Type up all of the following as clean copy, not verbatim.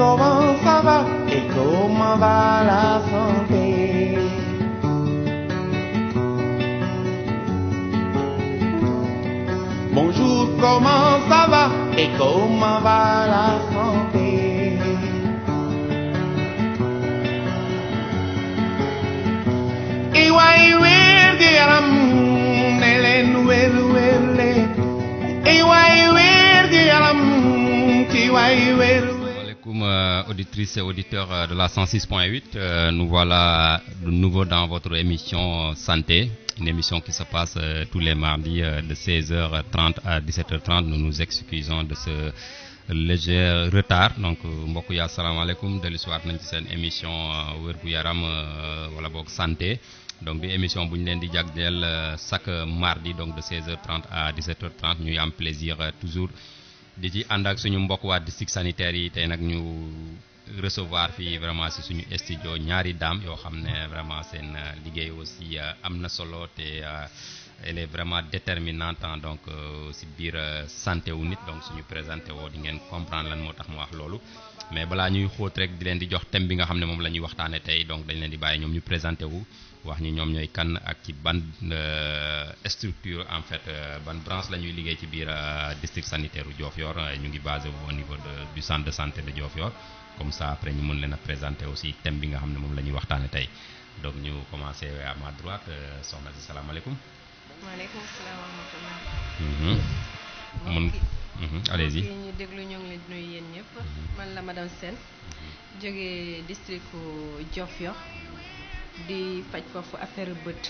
comment ça va et comment va la santé? Bonjour, comment ça va et comment va la santé? Asalaamaaleykum auditrices et auditeurs de la 106.8. Nous voilà de nouveau dans votre émission Santé, une émission qui se passe tous les mardis de 16h30 à 17h30. Nous nous excusons de ce léger retard. Donc mbokk yi asalaamaaleykum dellusiwaat nañ ci seen émission wérgu yaram wala boog santé. Donc di émission bu ñu leen di jagleel chaque mardi donc de 16h30 à 17h30 ñuy am plaisir toujours di ci ànd ak suñu mbokk waa district sanitaire yi tey nag ñu recevoir fii vraiment si suñu studio ñaari dames yoo xam ne vraiment seen liggéey aussi am na solo te elle est vraiment déterminante donc si biir santé wu nit. Donc suñu présenté woo di ngeen comprendre lan moo tax mu wax loolu, mais balaa ñuy xóot rek di leen di jox thème bi nga xam ne moom la ñuy waxtaane tey. Donc dañ leen di bàyyi ñoom ñu présenté wu wax ñi ñoom ñooy kan ak ci ban structure en fait ban branche la ñuy liggéey ci biir district sanitaire u Diofior. Ñu ngi basé au niveau du centre de santé de Diofior. Comme ça après ñu mën leen a présenter aussi thème bi nga xam ne moom la ñuy waxtaane tey. Donc ñu commencé à ma droite soxna si salaamaaleykum. maaleykum salaam wa rahmatulah. Allez-y. ñu déglu ñoo ngi leen di nuyu yéen ñëpp. man la madame Sène jógee district Diofior di faj foofu affaire bët.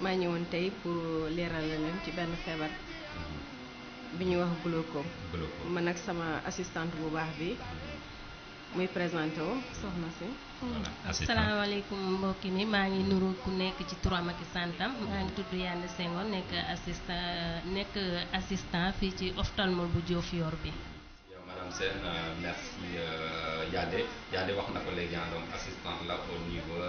maa ñëwoon tey pour leeral leen ci benn feebar bi ñuy wax glaucome. man ak sama assistante bu baax bi muy présenté wu soxna si. asalaamaaleykum mbokki mi maa ngi nuru ku nekk ci turam ak santam. maa ngi tudd Yande Senghor nekk assistant fii ci ophtalmo bu Diofior bi. yow madame Sène merci Yande wax na ko léegi donc assistante la au niveau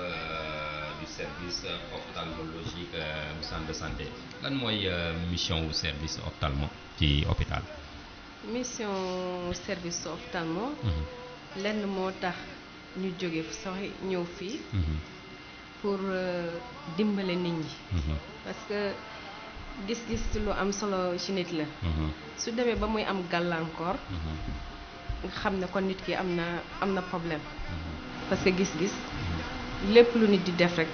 du service ophtalmologique bu centre de santé. lan mooy mission wu service ophtalmo ci hôpital. mission service ophtalmo. lenn moo tax ñu jóge sax ñëw fii pour dimbale nit ñi. parce que gis-gis lu am solo ci nit la. su demee ba muy am gàllankoor nga xam ne kon nit ki am na problème. parce que gis-gis lépp lu nit di def rek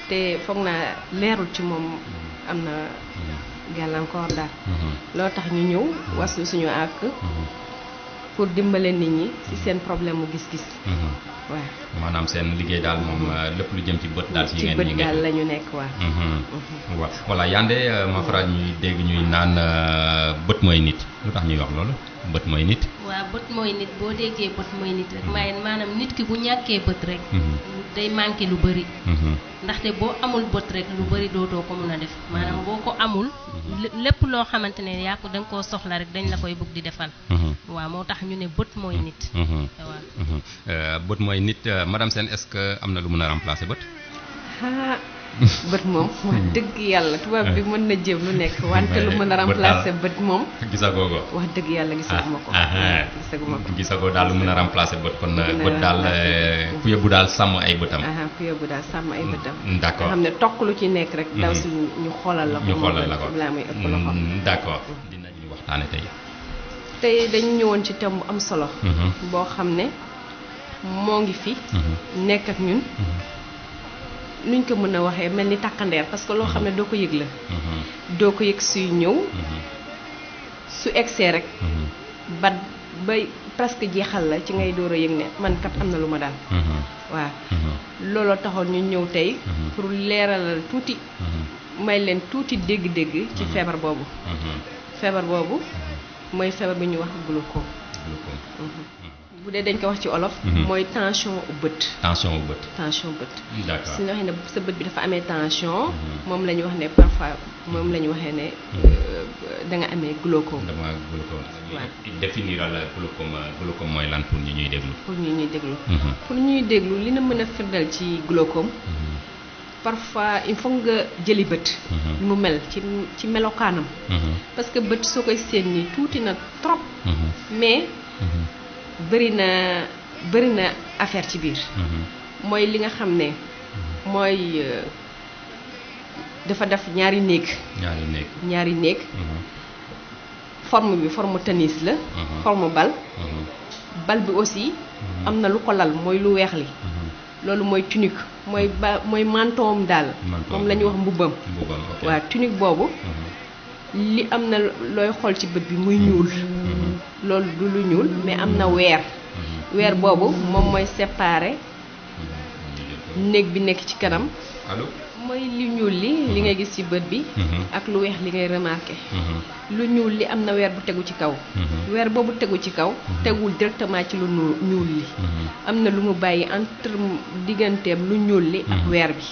te foog naa leerul ci moom am na gàllankoor daal. loo tax ñu ñëw waslu suñu àq pour dimbale nit ñi ci seen problème mu gis-gis. waaw maanaam seen liggéey daal moom lépp lu jëm ci bët daal ci ngeen bët daal la ñu nekk waaw. waaw voilà Yande ma faral ñuy dégg ñuy naan bët mooy nit lu tax ñuy wax loolu bët mooy nit. waaw bët mooy nit boo déggee bët mooy nit rek maanaam nit ki bu ñàkkee bët rek. day manqué lu bëri. ndaxte boo amul bët rek lu bëri dootoo ko mun a def maanaam boo ko amul. lépp loo xamante ne yaa ko da nga koo soxla rek dañ la koy bëgg di defal. waaw moo tax ñu ne bët mooy nit. waaw bët mooy nit madame Sène est-ce que am na lu mën a remplacer bët. bët moom wax dëgg yàlla tubaab bi mën na jéem lu nekk wante lu mën a remplacer bët moom. gisagoo ko wax dëgg yàlla gisaguma ko. gisagoo daal lu mën a remplacer bët kon bët daal ku yóbbu daal sàmm ay bëtam. ku yóbbu daal sàmm ay bëtam. d'accord nga xam ne tokk lu ci nekk rek. daw si ñu xoolal la ko. ñu xoolal la ko balaa muy ëpp loxo. d'accord dinañu waxtaane tey. tey dañu ñëwoon ci thème bu am solo. boo xam ne moo ngi fi. nekk ak ñun. nuñ ko mën a waxee mel ni takkandeer parce que loo xam ne doo ko yëg la. doo ko yëg suy ñëw. su egsee rek. ba presque jeexal la ci ngay door a yëg ne man kat am na lu ma daal. waaw looloo taxoon ñu ñëw tey. pour leeralal tuuti. may leen tuuti dégg-dégg. ci feebar boobu. feebar boobu mooy feebar bi ñuy wax glaucome. bu dee dañ ko wax ci olof. mooy tension bët. tension bët. tension bët. d'accord su ñu waxee ne sa bët bi dafa amee tension. moom la ñu wax ne parfois moom la ñu waxee ne da nga amee glaucome. dama glaucome. waaw définiral glaucome mooy lan pour ñu ñuy déglu. pour ñu ñuy déglu. pour ñuy déglu li na mën a firndal ci glaucome. parfois il faut nga jëli bët. mu mel ci melokaanam. parce que bët soo koy séen nii tuuti na trop. mais bëri na bëri na affaire ci biir. mooy li nga xam ne mooy dafa def ñaari néeg. ñaari néeg. forme bi forme tennis la. forme bal. bal bi aussi am na lu ko lal mooy lu weex li. loolu mooy tunique mooy mantoom daal. moom la ñuy wax mbubbam. waaw tunique boobu. li am na looy xool ci bët bi muy ñuul. loolu du lu ñuul mais am na weer. weer boobu moom mooy séparer néeg bi nekk ci kanam. allo. mooy lu ñuul li ngay gis ci bët bi. ak lu weex li ngay remarqué. lu ñuul li am na weer bu tegu ci kaw. weer boobu tegu ci kaw. tegul directement ci lu ñuul li. am na lu mu bàyyi entre digganteem lu ñuul li ak weer bi.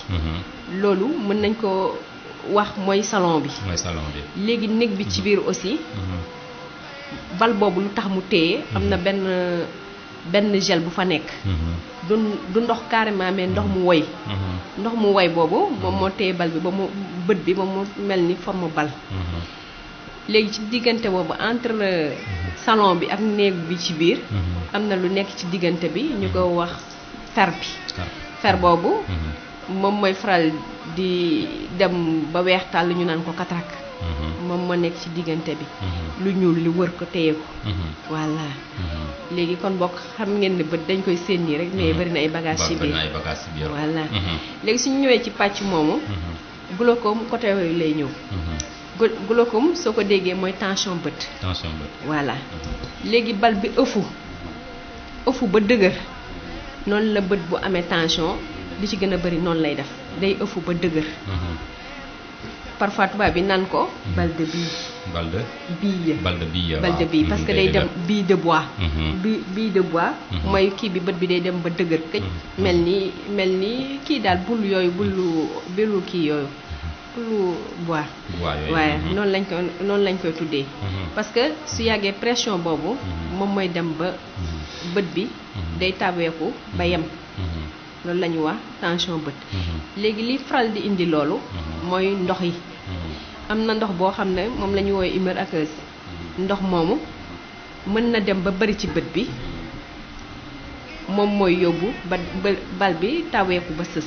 loolu mën nañ ko wax mooy salon bi. léegi néeg bi ci biir aussi. bal boobu lu tax mu téye am na benn gel bu fa nekk. du ndox carrément mais ndox mu woy. ndox mu woy boobu moom moo téye bal bi ba mu bët bi ba mu mel ni forme bal. léegi ci diggante boobu entre salon bi ak néeg bi ci biir. am na lu nekk ci diggante bi ñu ko wax fer bi. fer boobu. moom mooy faral di dem ba weex tàll ñu naan ko cataracte. moom moo nekk ci diggante bi. lu ñuul li wër ko téye ko. voilà. léegi kon bokk xam ngeen ne bët dañ koy séen nii rek mais bari na ay bagages ci biir. voilà. léegi suñu ñëwee ci pàcc moomu. glaucome côté yooyu lay ñëw. glaucome soo ko déggee mooy tension bët. voilà. léegi bal bi ëfu ba dëgër noonu la bët bu amee tension li ci gën a bari noonu lay def day ëfu ba dëgër. parfois tubaab bi naan ko bal de bille. bal de bille parce que day dem bille de bois. bille de bois. mooy kii bi bët bi day dem ba dëgër këj. mel ni kii daal bul yooyu bulu kii yooyu. bulu bois. waaye noonu lañ koy tuddee. parce que su yàggee pression boobu. moom mooy dem ba bët bi day taweeku ba yem. loolu la ñuy wax tension bët. léegi li faral di indi loolu. mooy ndox yi. am na ndox boo xam ne moom la ñuy woowee humeur aqueuse. ndox moomu mën na dem ba bari ci bët bi moom mooy yóbbu ba bal bi taweeku ba sës.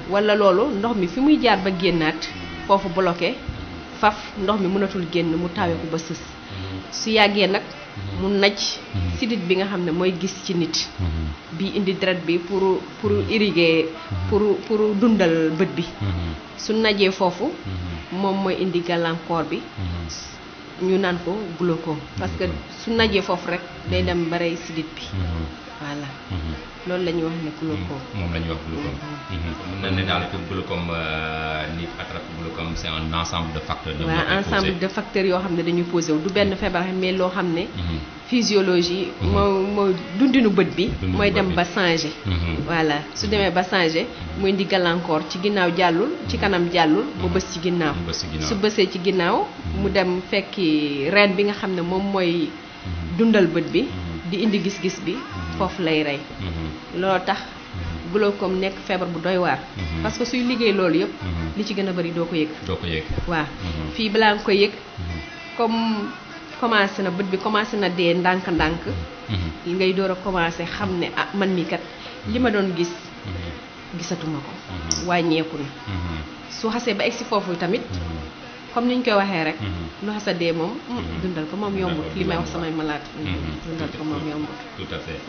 walla loolu ndox mi fi muy jaar ba génnaat foofu bloqué faf ndox mi mënatul génn mu taweeku ba sës. su yàggee nag mu naj sidit bi nga xam ne mooy gis ci nit. bi indi deret bi pour irriguer pour dundal bët bi. su najee foofu moom mooy indi gàllankoor bi. ñu naan ko glaucome parce que su najee foofu rek day dem ba rey sidit bi. voilà. loolu la ñuy wax ne glaucome. moom la ñuy wax glaucome. mën na ne daal que glaucome nit attrape glaucome c'est un ensemble de facteurs. waaw ensemble de facteurs yoo xam ne dañuy posé wu du benn feebar mais loo xam ne. physiologie. moo dundinu bët bi. mooy dem ba changé. voilà su demee ba changé. mu indi gàllankoor ci ginnaaw jàllul ci kanam jàllul mu bës ci ginnaaw. su bësee ci ginnaaw. mu dem fekki reen bi nga xam ne moom mooy dundal bët bi. di indi gis-gis bi. foofu lay rey. loolu tax glaucome nekk feebar bu doy waar. parce que suy liggéey loolu yëpp. li ci gën a bari doo ko yëg. waaw fii balaa nga koy yëg. comme commencé na bët bi commencé na dee ndànk-ndànk. ngay door a commencé xam ne ah man mi kat li ma doon gis. gisatuma ko. wàññeeku na. su xasee ba egsi foofu tamit. comme ni ñu koy waxee rek. lu xasa dee moom. dundal ko moom yombut li may wax samay malade. dundal ko moom yombut. tout à fait.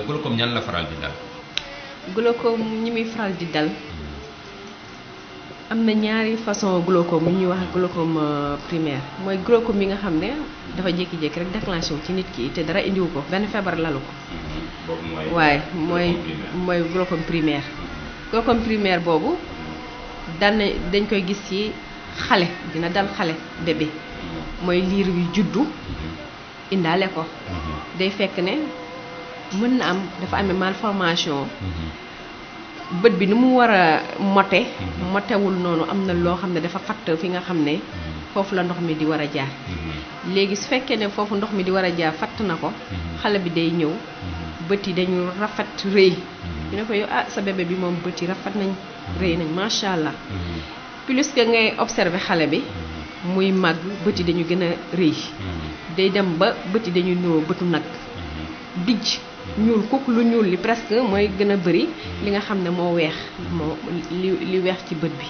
glaucome ñan la faral di dal. glaucome ñi muy faral di dal. am na ñaari façon glaucome yu ñuy wax glaucome primaire mooy glaucome bi nga xam ne dafa jékki-jékki rek déclenché wu ci nit ki te dara indiwu ko benn feebar lalu ko. waaye mooy glaucome primaire. glaucome primaire boobu dañ koy gis ci xale dina dal xale bébé mooy liir wi juddu indaale ko. day fekk ne mën na am dafa amee malformation. bët bi ni mu war a motewul noonu am na loo xam ne dafa fatt fi nga xam ne foofu la ndox mi di war a jaar. léegi su fekkee ne foofu ndox mi di war a jaar fatt na ko. xale bi day ñëw bët yi dañu rafet rëy. ñu ne ko yow ah sa bébé bi moom bët yi rafet nañ rëy nañ macha allah. plus que ngay observer xale bi muy màgg bët yi dañu gën a rëy. day dem ba bët yi dañuy noo bëtu nag dijj ñuul kuk lu ñuul li presque mooy gën a bëri li nga xam ne moo weex moo li weex ci bët bi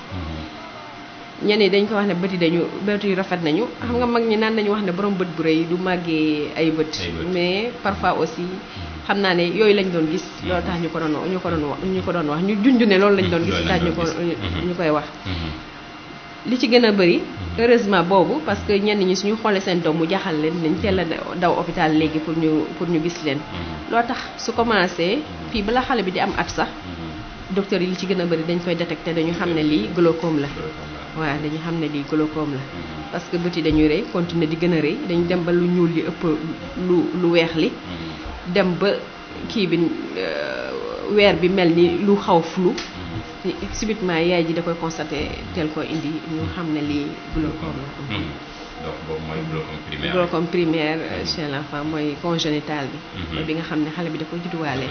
ñenn yi dañ ko wax ne bët yi rafet nañu xam nga mag ñi naan nañu wax ne borom bët bu rëy du màggee ay bët mais parfois aussi xam naa ne yooyu lañ doon gis loolu tax ñu ko doon wax ñu junj ne loolu lañ doon gis tax ñu koy wax li ci gën a bëri heureusement boobu parce que ñenn ñi suñu xoolee seen doom mu jaaxal leen nañ teel a daw hôpital léegi pour ñu gis leen loo tax su commencé fii bala xale bi di am at sax docteur yi li ci gën a bëri dañ koy détecté dañu xam ne lii glaucome la waaw dañu xam ne lii glaucome la parce que bët yi dañuy rëy continuer di gën a rëy dañu dem ba lu ñuul li ëpp lu weex li dem ba kii bi weer bi mel ni lu xaw flou subitement yaay ji da koy constaté teel ko indi ñu xam ne lii glaucome la donc boobu mooy glaucome primaire glaucome primaire chez l'enfant mooy congénital bi mooy bi nga xam ne xale bi da koy judduwaale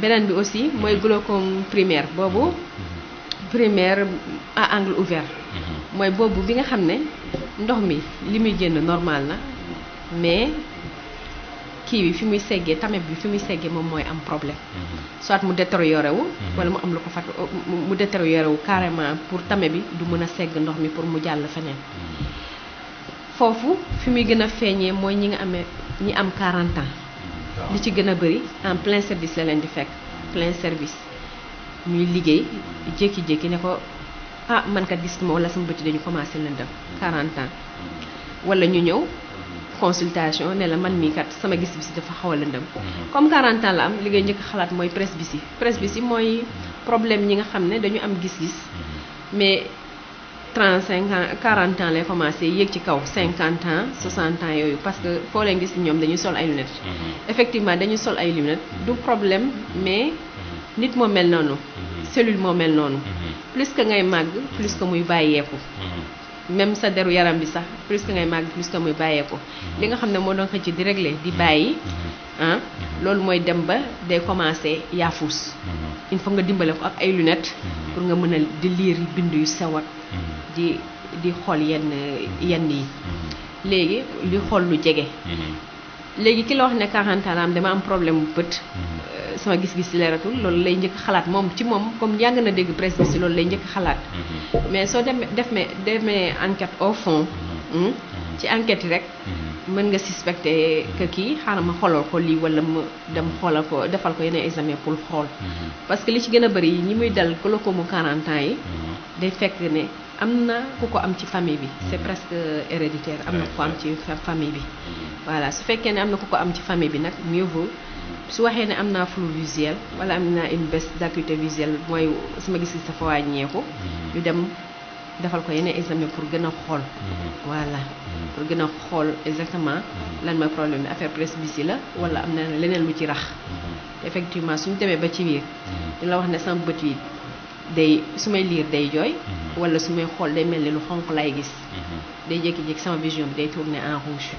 beneen bi aussi mooy glaucome primaire boobu primaire à angle ouvert mooy boobu bi nga xam ne ndox mi li muy génn normal na mais kii bi fi muy seggee tame bi fi muy seggee moom mooy am problème soit mu détérioré wu wala mu am lu ko fat mu détérioré wu carrément pour tame bi du mën a segg ndox mi pour mu jàll feneen foofu fi muy gën a feeñee mooy ñi nga amee ñi am 40 ans li ci gën a bëri en plein service la leen di fekk plein service ñuy liggéey jékki-jékki ne ko ah man kat gis ma wala sama bëti dañu commencé lëndëm 40 ans wala ñu ñëw consultation ne la man mii kat sama gis-gis dafa xaw a lëndëm comme 40 ans la am li ngay njëkk xalaat mooy presbytie mooy problème ñi nga xam ne dañu am gis-gis mais 35 ans 40 ans lay commencé yéeg ci kaw 50 ans 60 ans yooyu parce que foo leen gis ñoom dañuy sol ay lunettes effectivement dañuy sol ay lunettes du problème mais nit moo mel noonu cellule moo mel noonu plus que ngay màgg plus que muy bàyyeeku même sa deru yaram bi sax plus que ngay màgg plus que muy bàyyeeku li nga xam ne moo doon xëcc di régler di bàyyi ah loolu mooy dem ba day commencé yaafuus il faut nga dimbale ko ak ay lunettes pour nga mën a di lire bind yu sewat di xool yenn yi léegi li xool lu jege léegi ki la wax ne 40 ans am dama am problème bu bët sama gis-gis leeratul loolu lay njëkk xalaat moom ci moom comme yàgg na dégg presse bi si loolu lay njëkk xalaat mais soo demee enquête au fond ci enquête yi rek mën nga suspecter que kii xaaral ma xoolal ko lii wala ma dem xoolal ko defal ko yeneen examen pour xool parce que li ci gën a bëri ñi muy dal glaucome 40 ans yi day fekk ne am na ku ko am ci famille bi c'est presque héréditaire am na ku ko am ci famille bi voilà su fekkee ne am na ku ko am ci famille bi nag mieux vaut su waxee ne am naa flou visuel wala am naa une baisse d'acuité visuelle mooy sama gis-gis dafa wàññeeku ñu dem defal ko yeneen examen pour gën a xool voilà pour gën a xool exactement lan mooy problème bi affaire presbytie la wala am na leneen lu ci rax effectivement suñu demee ba ci biir di la wax ne sama bët yi day su may liir day jooy wala su may xool day mel ni lu xonq lay gis day jékki-jékki sama vision bi day tourner en rouge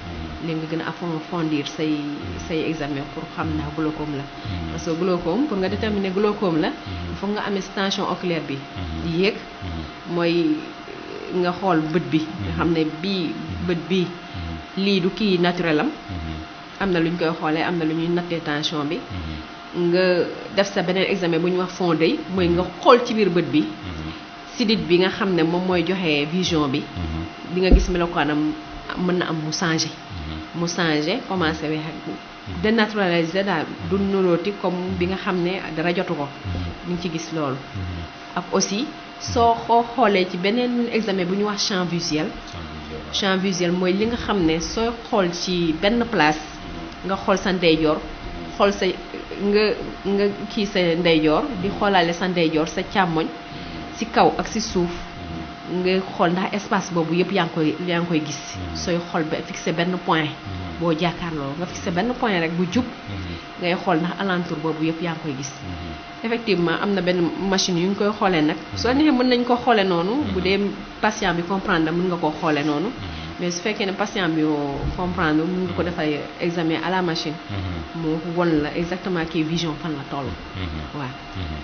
léegi nga gën a approfondir say examen pour xam naa glaucome la parce que glaucome pour nga déterminer glaucome la il faut nga amee tension oculaire bi di yéeg mooy nga xool bët bi nga xam ne bii bët bii lii du kii naturel am na lu ñu koy xoolee am na lu ñuy nattee tension bi nga def sa beneen examen bu ñu wax fond d'œil mooy nga xool ci biir bët bi sidit bi nga xam ne moom mooy joxe vision bi di nga gis melokaanam mën na am mu changé commencé weex ak dénaturalisé daal du nurooti comme bi nga xam ne dara jotu ko ñu ngi ci gis loolu ak aussi soo xoolee ci beneen examen bu ñu wax champ visuel mooy li nga xam ne sooy xool ci benn place nga xool sa ndeyjoor xool sa nga kii sa ndeyjoor di xoolaale sa ndeyjoor sa càmmoñ ci kaw ak ci suuf nga xool ndax espace boobu yëpp yaa ngi koy gis sooy xool ba fixé benn point boo jàkkaarloo nga fixé benn point rek bu jub ngay xool ndax alentour boobu yëpp yaa ngi koy gis effectivement am na benn machine yu ñu koy xoolee nag soo neexee mën nañ ko xoolee noonu bu dee patient bi comprendre mën nga koo xoolee noonu mais su fekkee ne patient bi comprendre mën nga ko defal examen à la machine mu won la exactement kii vision fan la toll waaw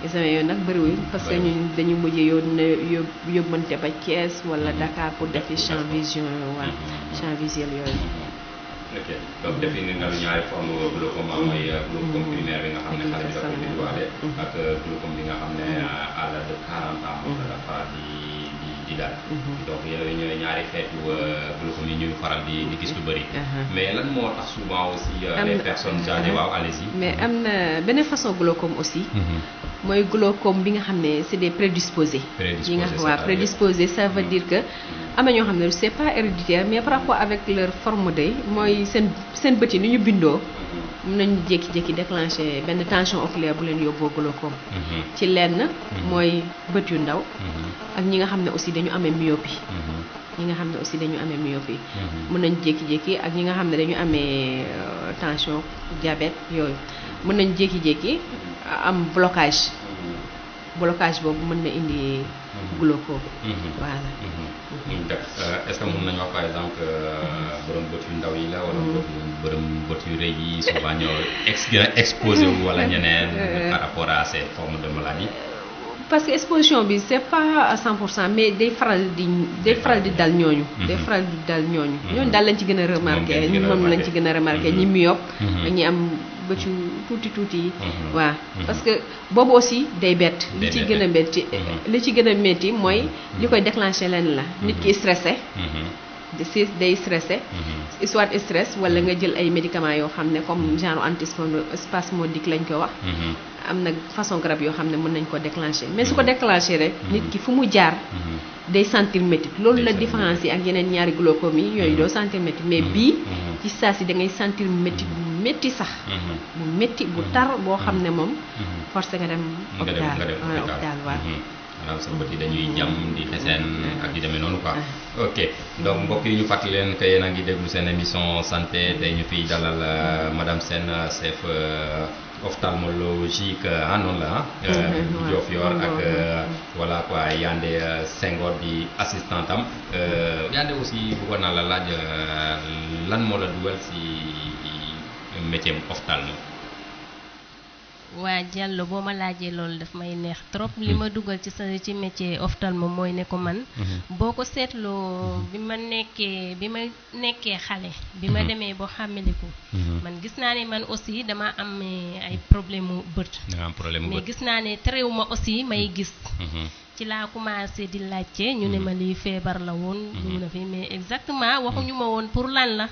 examen yooyu nag bëriwul parce que ñun dañu mujjee yóbbante ba Thiès wala Dakar pour defi champ vision waa champ visuel yooyu ok donc définir nga lu ñaari forme glaucome mooy glaucome primaire bi nga xam ne xale bi dafa judduwaale ak glaucome bi nga xam ne à l'âge de 40 ans moom la faral di daal donc yooyu ñooy ñaari xeetu glaucome yi ñuy faral di gis lu bëri mais lan moo tax souvent aussi les personnes âgées waaw allez-y mais am na beneen façon glaucome aussi mooy glaucome bi nga xam ne c'est des prédisposés yi nga waaw prédisposés ça veut dire que am na ñoo xam ne c'est pas héréditaire mais par rapport avec leur forme d'œil mooy seen bët yi ni ñu bindoo mën nañu jékki-jékki déclencher benn tension oculaire bu leen yóbboo glaucome ci lenn mooy bët yu ndaw ak ñi nga xam ne aussi dañu amee myopie ñi nga xam ne aussi dañu amee myopie mën nañu jékki-jékki ak ñi nga xam ne dañu amee tension diabète yooyu mën nañu jékki-jékki am blocage boobu mën na indi glaucome voilà est-ce que mën nañu wax par exemple borom bët yu ndaw yi la wala borom bët yu rëy yi souvent ñoo gën a exposé wu wala ñeneen par rapport à ces formes de maladie parce que exposition bi c'est pas à 100% mais day faral di dal ñooñu ñooñu daal lañ ci gën a remarqué moom lañ ci gën a remarqué ñi myope ak ñi am bët yu tuuti yi waaw parce que boobu aussi day bett li ci gën a métti mooy li koy déclencher leen la nit ki stressé day stressé soit stress wala nga jël ay médicaments yoo xam ne comme genre antispasmodique lañ ko wax am na façon garab yoo xam ne mën nañ ko déclencher mais su ko déclencher rek nit ki fu mu jaar day sentir métti loolu la différence yi ak yeneen ñaari glaucome yi yooyu doo sentir métti mais bii ci saa si da ngay sentir métti bu métti sax bu métti bu tar boo xam ne moom forcé nga dem hôpital waaw maanaam sa bët yi dañuy jam di xeseen ak di demee noonu quoi ok donc mbokk yi ñu fàttali leen que yéen a ngi déglu seen émission santé tey ñu fiy dalal madame Sène chef ophtalmologique noonu la Diofior ak voilà quoi Yandé Senghor di assistante am Yandé aussi bëggoon naa la laaj lan moo la dugal ci métier ophtalmo waa Diallo boo ma laajee loolu daf may neex trop li ma dugal ci métier ophtalmo mooy ne ko man boo ko seetloo bi ma nekkee xale bi ma demee boo xàmmeliku man gis naa ne man aussi dama am ay problème mu bët mais gis naa ne terew ma aussi may gis ci laa commencé di laajte ñu ne ma lii feebar la woon ñu na fi mais exactement waxuñu ma woon pour lan la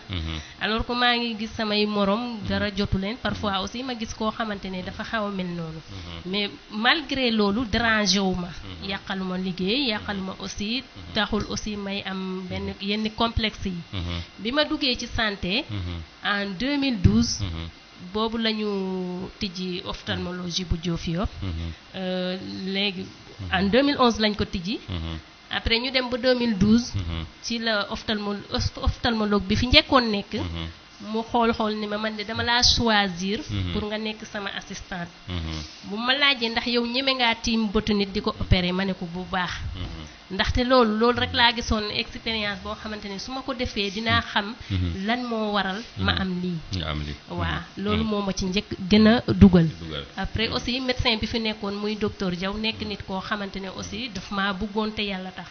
alors que maa ngi gis samay morom dara jotu leen parfois aussi ma gis koo xamante ne dafa xaw a mel noonu mais malgré loolu dérangé wu ma yàqaluma liggéey yàqaluma aussi taxul aussi may am benn yenn complexe yi bi ma duggee ci santé en 2012 boobu la ñu tijji ophtalmologie bu Diofior léegi en 2011 lañ ko tijji après ñu dem ba 2012 ci la ophtalmologue bi fi njëkkoon nekk mu xool ni ma man de dama laa choisir pour nga nekk sama assistante bu ma laajee ndax yow ñeme ngaa tiim bëtu nit di ko opérer ma ne ko bu baax ndaxte loolu rek laa gisoon expérience boo xamante ne su ma ko defee dinaa xam lan moo waral ma am lii waaw loolu moo ma ci njëkk gën a dugal après aussi médecin bi fi nekkoon muy docteur Diaw nekk nit koo xamante ne aussi daf maa bëggoon te yàlla tax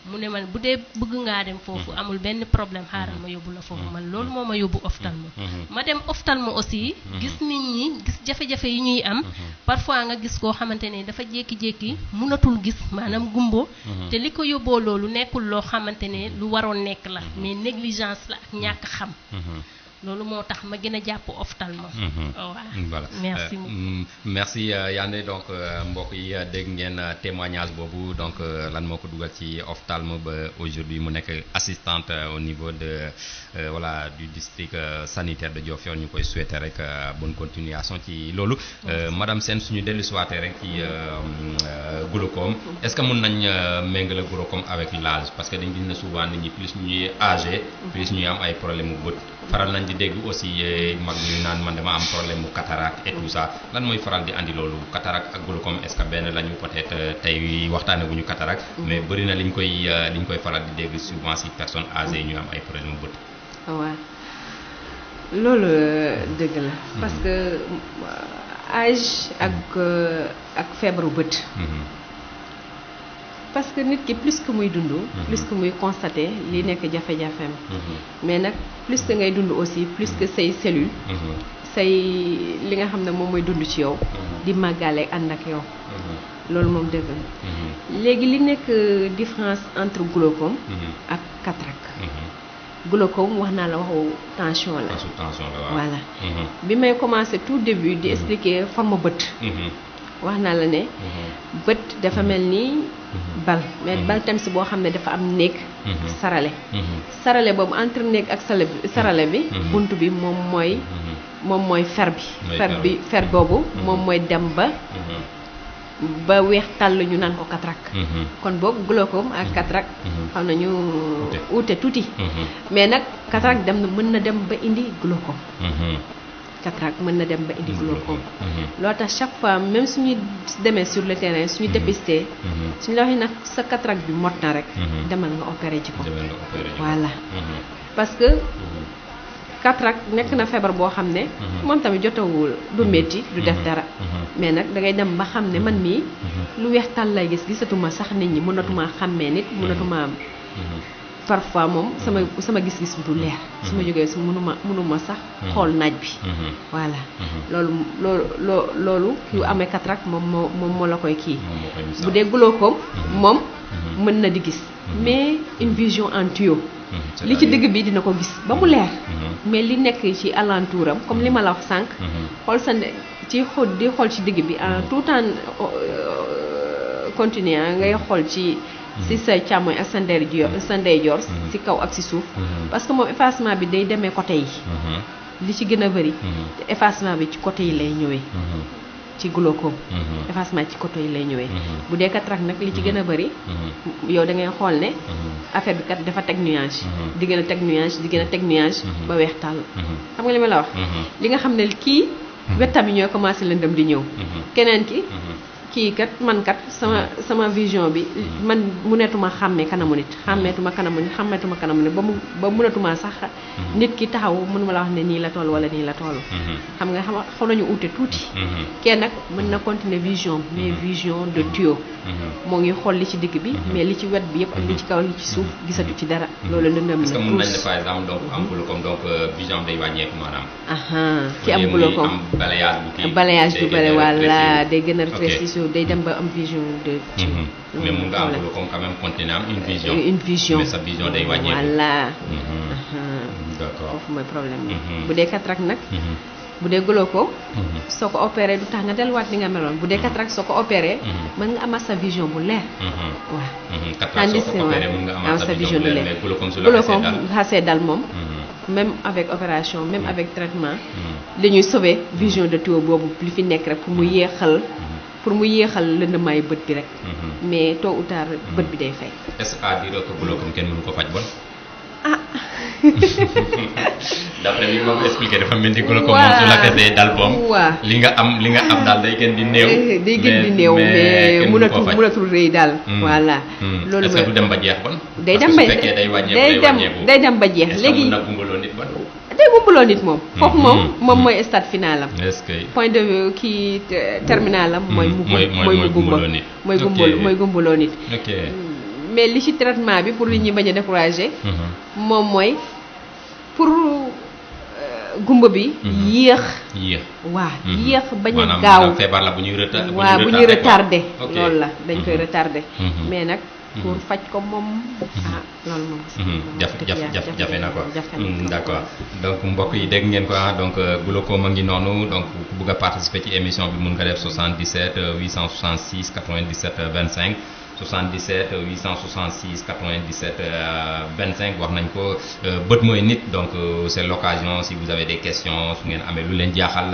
mu ne man bu dee bëgg ngaa dem foofu amul benn problème xaaral ma yóbbu la foofu man loolu moo ma yóbbu ophtalmo ma dem ophtalmo aussi gis nit ñi gis jafe-jafe yi ñuy am parfois nga gis koo xamante ne dafa jékki-jékki mënatul gis maanaam gumbo te li ko yóbboo loolu nekkul loo xamante ne lu waroon nekk la mais négligence la ak ñàkk xam loolu moo tax ma gën a jàpp ophtalmo voilà merci merci Yandé donc mbokk yi dégg ngeen témoignage boobu donc lan moo ko dugal ci ophtalmo ba aujourd'hui mu nekk assistante au niveau de voilà du district sanitaire de Diofior ñu koy souhaiter rek bonne continuation ci loolu madame Sène suñu dellu siwaatee rek ci glaucome est-ce que mën nañ méngale glaucome avec l'âge parce que dañ gis ne souvent nit ñi plus ñuy âgé plus ñuy am ay problème mu bët faral nañ di dégg aussi mag ñuy naan man dama am problème mu cataracte et tout ça lan mooy faral di andi loolu cataracte ak glaucome est-ce que benn lañu peut-être tey waxtaane bu ñu cataracte mais bëri na liñ koy faral di dégg souvent si personnes âgées ñu am ay problème mu bët waaw loolu dëgg la parce que âge ak feebaru bët parce que nit ki plus que muy dund plus que muy constater li nekk jafe-jafeem mais nag plus que ngay dund aussi plus que say cellule say li nga xam ne moom mooy dund ci yow di màggale ànd ak yow loolu moom dëgg léegi li nekk différence entre glaucome ak cataracte glaucome wax naa la waxu tension la voilà bi may commencé tout début di expliquer forme bët wax naa la ne bët dafa mel ni bal mais bal tam si boo xam ne dafa am néeg sarale boobu entre néeg ak sarale bi bunt bi moom mooy fer boobu moom mooy dem ba weex tàll ñu naan ko cataracte kon boobu glaucome ak cataracte xam nañu uute tuuti mais nag cataracte mën na dem ba indi glaucome cataracte mën na dem ba indi glaucome loo tax chaque fois même suñu demee sur le terrain suñu dépisté suñu la waxee nag sa cataracte bi mot na rek demal nga opéré ji ko voilà parce que cataracte nekk na feebar boo xam ne moom tamit jotawul du métti du def dara mais nag dangay dem ba xam ne man mii lu weex tàll lay gisatuma sax nit ñi mënatuma xàmmee nit mënatuma parfois moom sama gis-gis du leer su ma jógee su mënuma sax xool naaj bi voilà loolu ki amee cataracte moom moo la koy kii bu dee glaucome moom mën na di gis mais une vision en tuyau li ci digg bi dina ko gis ba mu leer mais li nekk ci alentuuram comme li ma la wax sànq xool di xool ci digg bi en tout temps continuer ngay xool ci sa càmmoñ ak sa ndeyjoor ci kaw ak ci suuf parce que moom effacement bi day demee côté yi li ci gën a bëri te effacement bi ci côté yi lay ñëwee ci glaucome effacement ci côté yi lay ñëwee bu dee cataracte nag li ci gën a bëri yow da ngay xool ne affaire bi kat dafa teg nuage di gën a teg nuage ba weex tàll xam nga li ma la wax li nga xam ne kii wetam yi ñooy commencé lëndëm di ñëw keneen kii kat man kat sama vision bi man mënatuma xàmmee kanamu nit xàmmeetuma kanamu nit ba mënatuma sax nit ki taxaw mën ma la wax ne nii la toll wala nii la toll xam nga xaw nañu uute tuuti kenn nag mën na continuer vision mais vision de tuyau moo ngi xool li ci digg bi mais li ci wet bi yëpp ak li ci kaw li ci suuf gisatu ci dara loolu lëndëm na est-ce que mën nañ ne par exemple donc am glaucome donc vision day wàññeeku maanaam ki am glaucome balayage bu bëri walla day gën a rétrécir day dem ba am vision de mais mun nga am glaucome quand même continuer am une vision mais sa vision day wàññeeku voilà d'accord foofu mooy problème bi bu dee cataracte nag bu dee glaucome soo ko opéré du tax nga delluwaat ni nga meloon bu dee cataracte soo ko opéré mën nga amaat sa vision bu leer waaw tandis que am sa vision bu leer glaucome xasee dal moom même avec opération même avec traitement dañuy sauver vision de tuyau boobu li fi nekk rek pour mu yéexal lëndamaayu bët bi rek mais tôt ou tard bët bi day fay. est-ce à dire que glaucome kenn mënu ko faj bon d'après li ma ko expliqué dafa mel ni glaucome moom su la xasee dal boom li nga am daal day gën di néew mais mënatul rëy daal voilà loolu est-ce que du dem ba jeex bon day dem ba jeex léegi na gumbaloo nit bon day gumbaloo nit moom foofu moom mooy stade final am point de vue kii terminal am mooy gumbaloo nit mais li ci traitement bi pour nit ñi bañ a décourager moom mooy pour gumba bi yéex bañ a gaaw feebar la bu ñuy retardé loolu la dañ koy retardé mais nag pour faj ko moom loolu moom jafe na ko d'accord donc mbokk yi dégg ngeen ko donc glaucome a ngi noonu donc ku bëgg a participer ci émission bi mun nga def 77 866 97 25 77 866 97 25 wax nañ ko bët mooy nit donc c'est l'occasion si vous avez des questions su ngeen amee lu leen jaaxal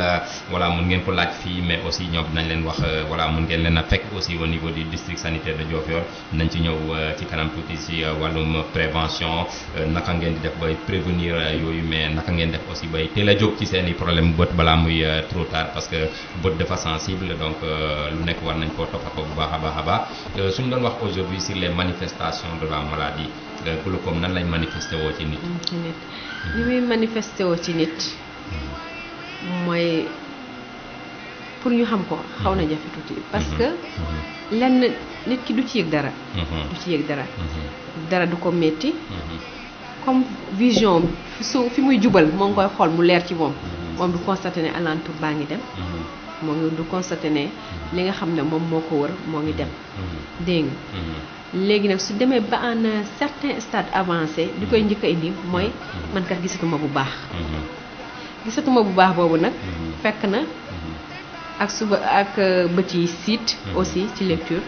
voilà mun ngeen ko laaj fii mais aussi ñoom dinañ leen wax voilà mun ngeen leen a fekk aussi au niveau du district sanitaire de Diofior nañ ci ñëw ci kanam tuuti si wàllum prévention naka ngeen di def bay prévenir yooyu mais naka ngeen def aussi bay teel a jóg ci seen i problème bët balaa muy trop tard parce que bët dafa sensible donc lu nekk war nañ koo toppatoo bu baax a baax suñu doon wax aujourd'hui sur les manifestations de la maladie glaucome nan lañ manifesté woo ci nit li muy manifesté woo ci nit mooy pour ñu xam ko xaw na jafe tuuti parce que lenn nit ki du ci yëg dara du ci yëg dara du ko metti comme vision fi muy jubal moo ngi koy xool mu leer ci moom du constaté ne alentour baa ngi dem moo ngi du constaté ne li nga xam ne moom moo ko wër moo ngi dem dégg nga léegi nag su demee ba en un certain stade avancé li koy njëkk a indi mooy man kat gisatuma bu baax boobu nag fekk na ak suba ak bët yi siit aussi ci lecture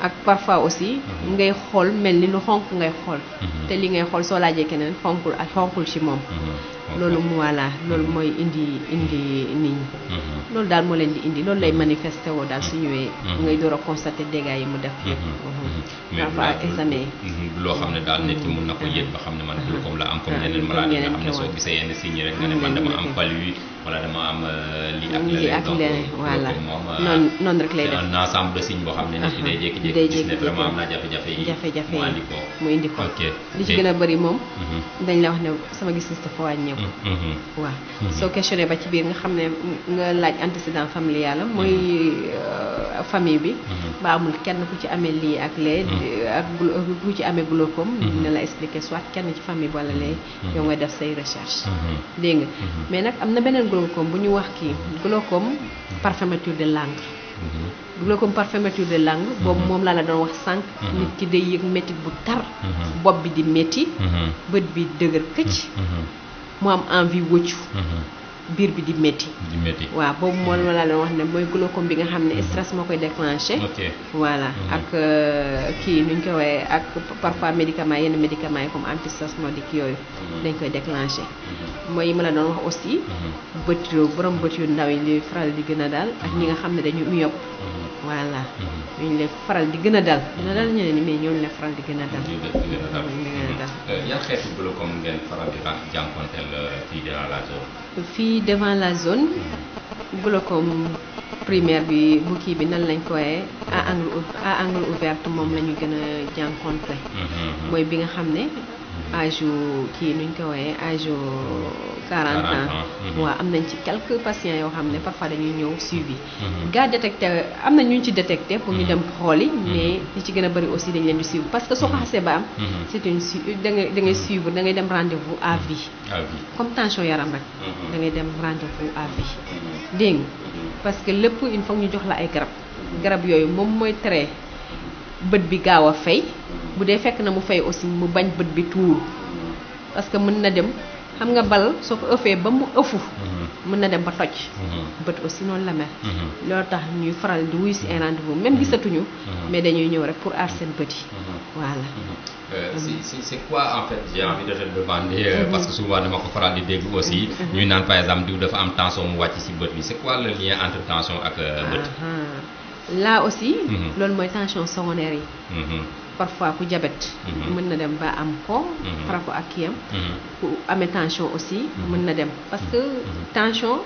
ak parfois aussi ngay xool mel ni lu xonk ngay xool te li ngay xool soo laajee keneen xonkul ci moom loolu mu voilà loolu mooy indi nit ñi loolu daal moo leen di indi loolu lay manifesté woo daal su ñëwee ngay door a constaté dégâts yi mu def yëpp parfois examen yi loo xam ne daal nit ki mun na ko yëg ba xam ne man glaucome la am comme yeneen maladie nga xam ne soo gisee yenn signes rek nga ne man dama am palu wala dama am lii ak leneen voilà noonu rek lay def un ensemble de signes boo xam ne nit ki day jékki-jékki gis ne vraiment am na jafe-jafe yi mu indi ko li ci gën a bëri moom dañ la wax ne sama gis-gis dafa wàññeeku waaw soo questionné ba ci biir nga xam ne nga laaj antécédent familial am mooy famille bi ba amul kenn ku ci amee lii ak lee ak ku ci amee glaucome dina la expliquer soit kenn ci famille bi wala lee yow ngay def say recherche dégg nga mais nag am na beneen glaucome bu ñu wax kii glaucome par fermeture de langue glaucome par fermeture de langue boobu moom laa la doon wax sànq nit ki day yëg métti bu tar bopp bi di métti bët bi dëgër këcc mu am envie wëccu biir bi di métti waaw boobu moom laa doon wax ne mooy glaucome bi nga xam ne stress moo koy déclenché voilà ak kii nuñ ko waxee ak parfois médicaments yenn médicaments yi comme antispasmodique yooyu dañ koy déclenché mooy yi ma la doon wax aussi bët borom bët yu ndaw yi li faral di gën a daal ak ñi nga xam ne dañu myope voilà ñooñu lay faral di gën a dal dina dal ñeneen ñi mais ñooñu lay faral di gën a dal yan xeetu glaucome ngeen faral di jànkonteel fii devant la zone fii devant la zone glaucome primaire bi bu kii bi nan lañ ko waxee à angle ouvert moom la ñu gën a jànkonte mooy bi nga xam ne âge kii nuñ ko waxee âge 40 ans waaw am nañ ci quelques patients yoo xam ne parfois dañuy ñëw suivi gaa détecté am na ñu ci détecté pour ñu dem xooli mais li ci gën a bëri aussi dañ leen di suivre parce que soo ko xasee ba am c'est une da ngay suivre da ngay dem rendez-vous à vie comme tension yaram rek da ngay dem rendez-vous à vie dégg nga parce que lépp il faut ñu jox la ay garab yooyu moom mooy tere bët bi gaaw a fay bu dee fekk na mu fay aussi mu bañ bët bi tuur parce que mën na dem xam nga bal soo ko ëffee ba mu ëffu mën na dem ba toj bët aussi noonu la mel loolu tax ñuy faral di wuy si un rendez-vous même gisatuñu mais dañuy ñëw rek pour aar seen bët yi voilà c'est quoi en fait j'ai envie de te demander parce que souvent dama ko faral di dégg aussi ñuy naan par exemple diw dafa am tension mu wàcc ci bët bi c'est quoi le lien entre tension ak bët là aussi loolu mooy tension secondaire yi parfois ku diabète mën na dem ba am ko par rapport ak kiyam ku amee tension aussi mën na dem parce que tension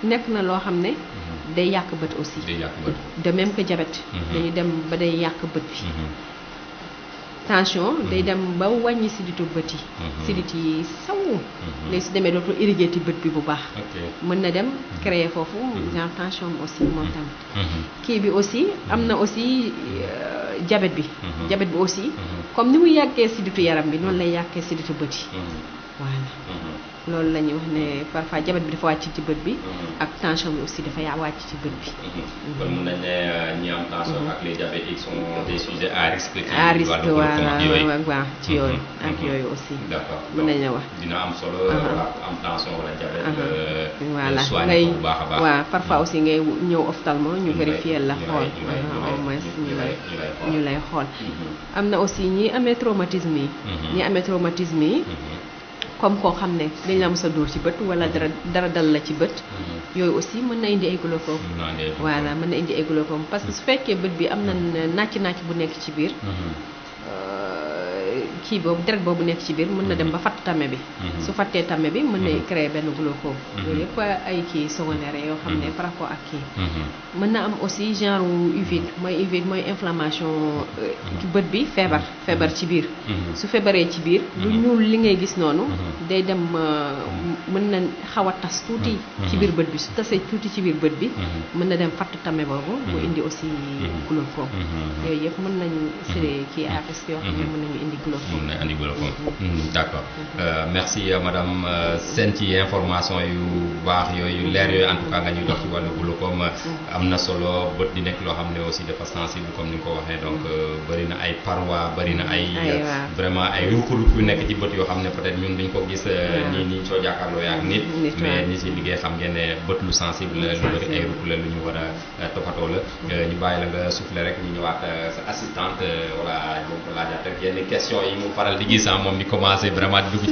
nekk na loo xam ne day yàq bët aussi de même que diabète dañuy dem ba day yàq bët bi tension day dem ba wàññi siditu bët yi sidit yi saw léegi su demee dootul irriguer ti bët bi bu baax mën na dem créer foofu genre tension aussi moom tamit kii bi aussi am na aussi diabète bi aussi comme ni mu yàggee siditu yaram bi noonu lay yàqee siditu bët yi voilà loolu la ñuy wax ne parfois diabète bi dafa wàcc ci bët bi ak tension bi aussi dafa wàcc ci bët bi kon mën nañ ne ñi am tension ak les diabétiques sont des sujets à risque waaw ci yooyu ak yooyu aussi d'accord mën nañ la wax dina am solo am tension wala diabète voilà soigné bu baax a baax waaw parfois aussi ngay ñëw ophtalmo ñu vérifier la xool au moins ñu lay xool am na aussi ñi amee traumatisme yi comme koo xam ne dañ la mës a dóor ci bët wala dara dal la ci bët yooyu aussi mën na indi ay glaucome voilà mën na indi ay glaucome parce que su fekkee bët bi am na nàcc bu nekk ci biir kii boobu deret boobu nekk ci biir mën na dem ba fatt tame bi su fattee tame bi mën na créer benn glaucome yooyu yëpp ay kii secondaire yoo xam ne par rapport ak kii mën na am aussi genre uvite mooy inflammation bët bi feebar ci biir su feebaree ci biir lu ñuul li ngay gis noonu day dem mën na xaw a tas tuuti ci biir bët bi su tasee tuuti ci biir bët bi mën na dem fatt tame boobu mu indi aussi glaucome yooyu yëpp mën nañ c'est kii à risque yoo xam ne mën nañu indi glaucome d'accord merci madame Sène ci information yu baax yooyu leer yooyu en tout cas nga ñuy dox ci wàllu glaucome am na solo bët di nekk loo xam ne aussi dafa sensible comme ni nga ko waxee donc bëri na ay parois bëri na ay vraiment ay ruq-ruq yu nekk ci bët yoo xam ne peut-être ñun dañ ko gis nii soo jàkkaarloo ak nit mais ñi si liggéey xam ngeen ne bët lu sensible la lu bëri ay ruq la lu ñu war a toppatoo la ñu bàyyi la nga souffler rek ñu ñëwaat sa assistante voilà moom ko laajaat rek yenn question yi mu faral di gis moom di commencé vraiment di dugg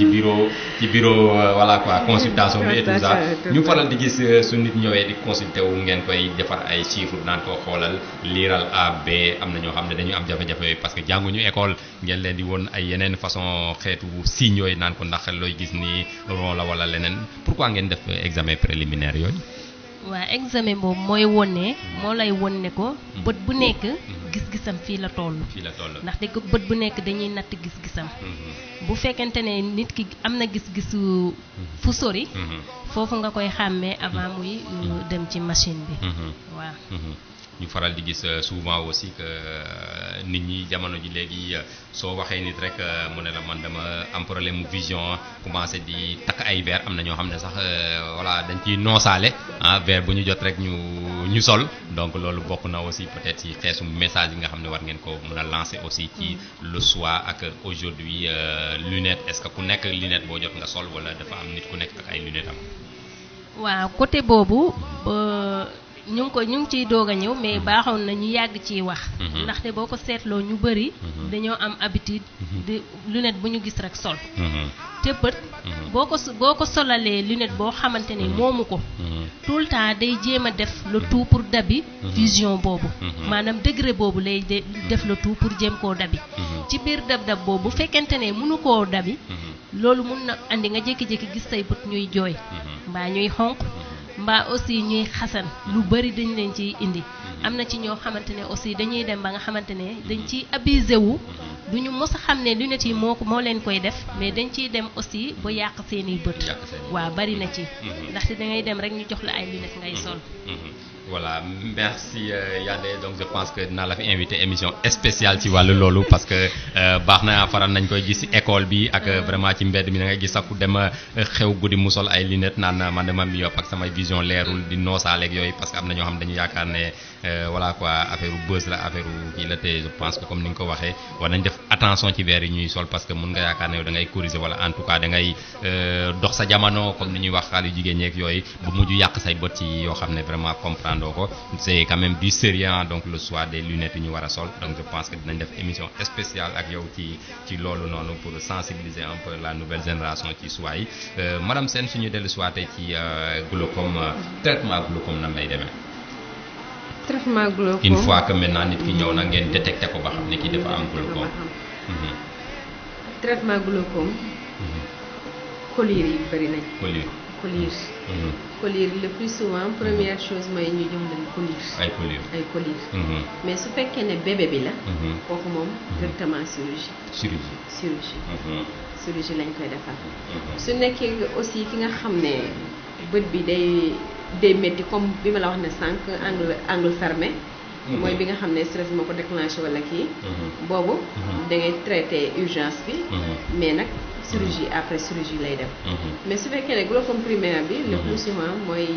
ci bureau voilà quoi consultation bi et tout ça ñu faral di gis su nit ñëwee di consulter wu ngeen koy defar ay chiffres naan ko xoolal liiral A B am na ñoo xam ne dañu am jafe-jafe yooyu parce que jànguñu école ngeen leen di woon ay yeneen façon xeetu signes yooyu naan ko ndax looy gis ni rond la wala leneen pourquoi ngeen def examen préliminaire yooyu. waaw examen boobu mooy wone moo lay won ne ko bët bu nekk gis-gisam fii la toll ndaxte ko bët bu nekk dañuy natt gis-gisam bu fekkente ne nit ki am na gis-gisu fu sori foofu nga koy xàmmee avant muy dem ci machine bi waaw ñu faral di gis souvent aussi que nit ñi jamono ji léegi soo waxee nit rek mu ne la man dama am problème mu vision commencé di takk ay verre am na ñoo xam ne sax voilà dañ ciy noosaale verre bu ñu jot rek ñu sol donc loolu bokk na aussi peut-être ci xeesu message yi nga xam ne war ngeen ko mën a lancer aussi ci le choix ak aujourd'hui lunette est-ce que ku nekk lunette boo jot nga sol wala dafa am nit ku nekk ak ay lunettes am. waaw côté boobu. ñu ngi ciy doog a ñëw mais baaxoon na ñu yàgg ciy wax ndaxte boo ko seetloo ñu bëri dañoo am habitude de lunette bu ñu gis rek sol te bët boo ko solalee lunette boo xamante ne moomu ko tout le temps day jéem a def le tout pour dabi vision boobu maanaam degré boobu lay def le tout pour jéem koo dabi ci biir dab boobu bu fekkente ne mënu koo dabi loolu mun na andi nga jékki-jékki gis say bët ñuy jooy mbaa ñuy xonq mbaa aussi ñuy xasan lu bari dañ leen ciy indi am na ci ñoo xamante ne aussi dañuy dem ba nga xamante ne dañ ciy abusé wu duñu mos a xam ne lunettes yi moo leen koy def mais dañ ciy dem aussi ba yàq seeni bët waaw bari na ci ndaxte dangay dem rek ñu jox la ay lunettes ngay sol voilà merci Yandé donc je pense que dinaa la fi invité émission spéciale ci wàllu loolu parce que baax na faral nañ koy gis ci école bi ak vraiment ci mbedd mi da ngay gis sax ku dem xew guddi mu sol ay lunettes naan man dama myope ak samay vision leerul di noosaaleeg yooyu parce que am na ñoo xam dañu yaakaar ne voilà quoi affaire buzz la affaire kii la te je pense que comme ni nga ko waxee war nañ def attention ci verre yi ñuy sol parce que mun nga yaakaar ne yow da ngay corriger wala en tout cas da ngay dox sa jamono comme ni ñuy wax xale yu jigéen ñeeg yooyu bu mujj yàq say bët ci yoo xam ne vraiment comprendre donc c'est quand même du sérieux donc le choix des lunettes yu ñu war a sol donc je pense que dinañ def émission spéciale ak yow ci loolu noonu pour sensibiliser un peu la nouvelle génération ci choix yi madame Sène suñu dellu soit tey ci glaucome traitement glaucome nan lay demee. traitement glaucome une fois que maintenant nit ki ñëw na ngeen détecté ko ba xam ne ki dafa am glaucome. traitement glaucome. collyre yi bëri nañ. collyre le plus souvent première chose mooy ñu jox leen collyre. ay collyre. mais su fekkee ne bébé bi la. kooku moom directement chirurgie lañ koy defal. su nekkee aussi ki nga xam ne bët bi day métti comme bi ma la wax ne sànq angle fermé. mooy bi nga xam ne stress moo ko déclenché wala kii. boobu da ngay traité urgence bi. mais nag chirurgie après chirurgie lay dem. mais su fekkee ne glaucome primaire bi le plus souvent mooy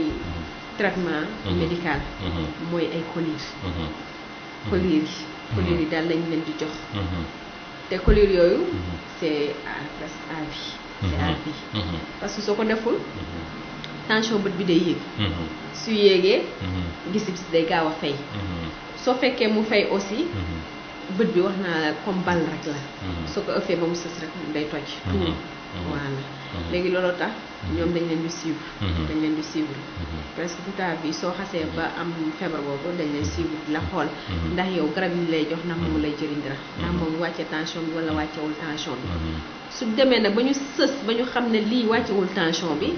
traitement médical. mooy ay collyre yi daal lañ leen di jox. te collyre yooyu c'est presque à vie. c'est à vie parce que soo ko deful tension bët bi day yéeg. su yéegee gis-gis day gaaw a fay. soo fekkee mu fay aussi bët bi wax naa la comme bal rek la soo ko ëffee ba mu sës rek day toj voilà léegi looloo tax ñoom dañ leen di suivre presque toute ta vie soo xasee ba am feebar boobu dañ leen suivre di la xool ndax yow garab yi lay jox ndax moom lay jëriñ dara ndax moom wàcce tension bi wala wàccewul tension bi su demee nag ba ñu sës ba ñu xam ne lii wàccewul tension bi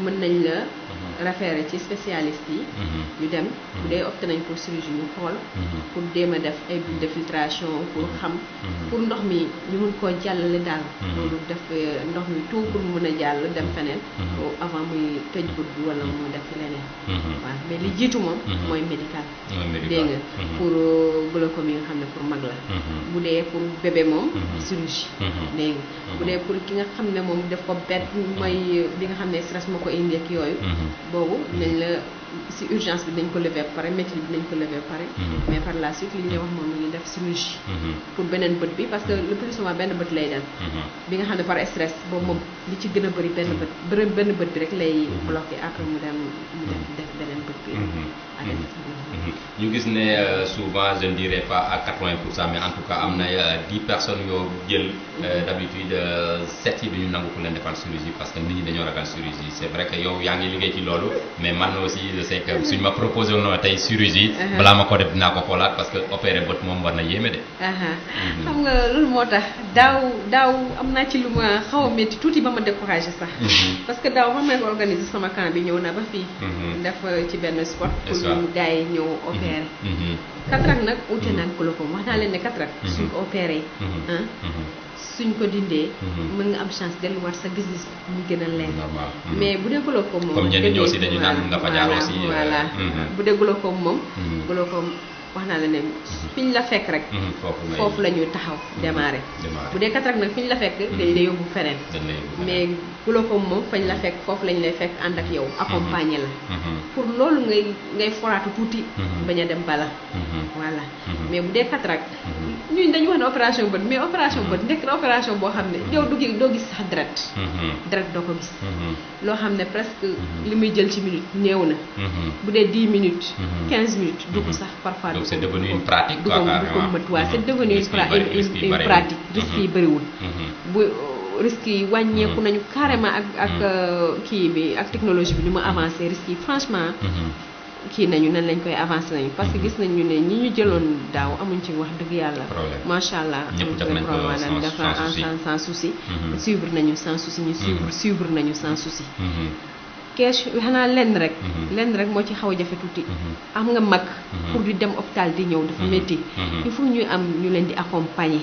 mën nañ la référé ci spécialiste yi ñu dem bu dee opté nañ pour chirurgie ñu xool pour déem a def ay bulles de filtration pour xam pour ndox mi ñu mun koo jàllale daal loolu def ndox mi tout pour mu mën a jàll dem feneen avant muy tëj bët bi wala mu def leneen waaw mais li jiitu moom mooy médical dégg nga pour glaucome yi nga xam ne pour mag la bu dee pour bébé moom chirurgie dégg nga bu dee pour ki nga xam ne moom def ko bett mooy bi nga xam ne stress moo ko indi ak yooyu boobu nañ la si urgence bi dañ ko lever pare métier bi dañ ko lever pare mais par la suite li ñu lay wax moom ñu def chirurgie pour beneen bët bi parce que le plus souvent benn bët lay dem bi nga xam ne par stress boobu moom li ci gën a bëri benn bët bi rek lay bloqué après mu dem mu def beneen bët bi ñu gis ne souvent je ne dirais pas à 80% mais en tout cas am na 10 personnes yoo jël d'habitude 7 yi duñu nangu ku leen defal chirurgie parce que nit ñi dañoo ragal chirurgie c'est vrai que yow yaa ngi liggéey ci loolu mais man aussi je sais que suñ ma proposé woon tey chirurgie balaa ma ko def dinaa ko xoolaat parce que opéré bët moom war na yéeme de xam nga loolu moo tax daaw am naa ci lu ma xaw a métti tuuti ba ma découragé sax parce que daaw ma may ko organiser sama camp bi ñëw na ba fii def ci benn sport pour ñu gars yi ñëw opéré cataracte nag ute nag glaucome wax naa leen ne cataracte suñ ko opéré suñ ko dindee mën nga am chance delluwaat sa gis-gis mu gën a leer mais bu dee glaucome moom comme ñenn ñi aussi dañu naan nga fa jaar aussi voilà bu dee glaucome moom glaucome wax naa la ne fi ñu la fekk rek foofu la ñuy taxaw démarrer bu dee cataracte nag fi ñu la fekk dañ lay yóbbu feneen mais glaucome moom fañ la fekk foofu lañ lay fekk ànd ak yow accompagner la pour loolu ngay foraatu tuuti bañ a dem bala voilà mais bu dee cataracte ñun dañu wax ne opération bët mais opération bët nekk na opération boo xam ne yow doo gis sax deret doo ko gis loo xam ne presque li muy jël ci minute néew na bu dee 10 minutes 15 minutes du ko sax parfois donc c'est devenu une pratique du ko mët waa c'est devenu une pratique risques yi bëriwul bu risques yi wàññeeku nañu carrément ak kii bi ak technologie bi ni mu avancé risques yi franchement kii nañu nan lañ koy avancé nañu parce que gis nañu ne ñi ñu jëloon daaw amuñ ci wax dëgg yàlla macha allah amuñ ci problème dafa sans souci suivre nañu sans souci ñu suivre nañu sans souci kees xanaa lenn rek moo ci xaw a jafe tuuti am nga mag pour di dem hôpital di ñëw dafa métti il faut ñuy am ñu leen di accompagner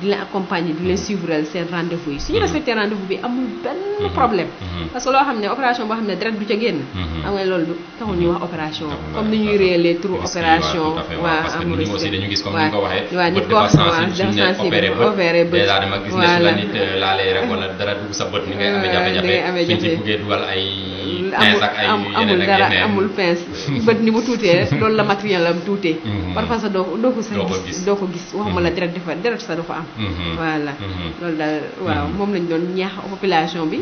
di leen accompagner di leen suivre seen rendez-vous yi suñu respecté rendez-vous bi amul benn problème parce que loo xam ne opération boo xam ne deret du ca génn xam nga loolu taxul ñuy wax opération comme ni ñuy réelee turu opération waa amul aussi dañu gis comme ni nga ko waxee waaw nit ko wax dafa sensible opéré bët déjà dama gis ne su la nit laalee rek wala dara dugg sa bët ni ngay amee jafe-jafe suñ ci buggee dugal ay amul dara amul pince bët ni mu tuutee loolu la matériel am tuutee parfois sax doo ko sax gis doo ko gis waxuma la deret sax dafa am voilà loolu daal waaw moom lañ doon ñaax population bi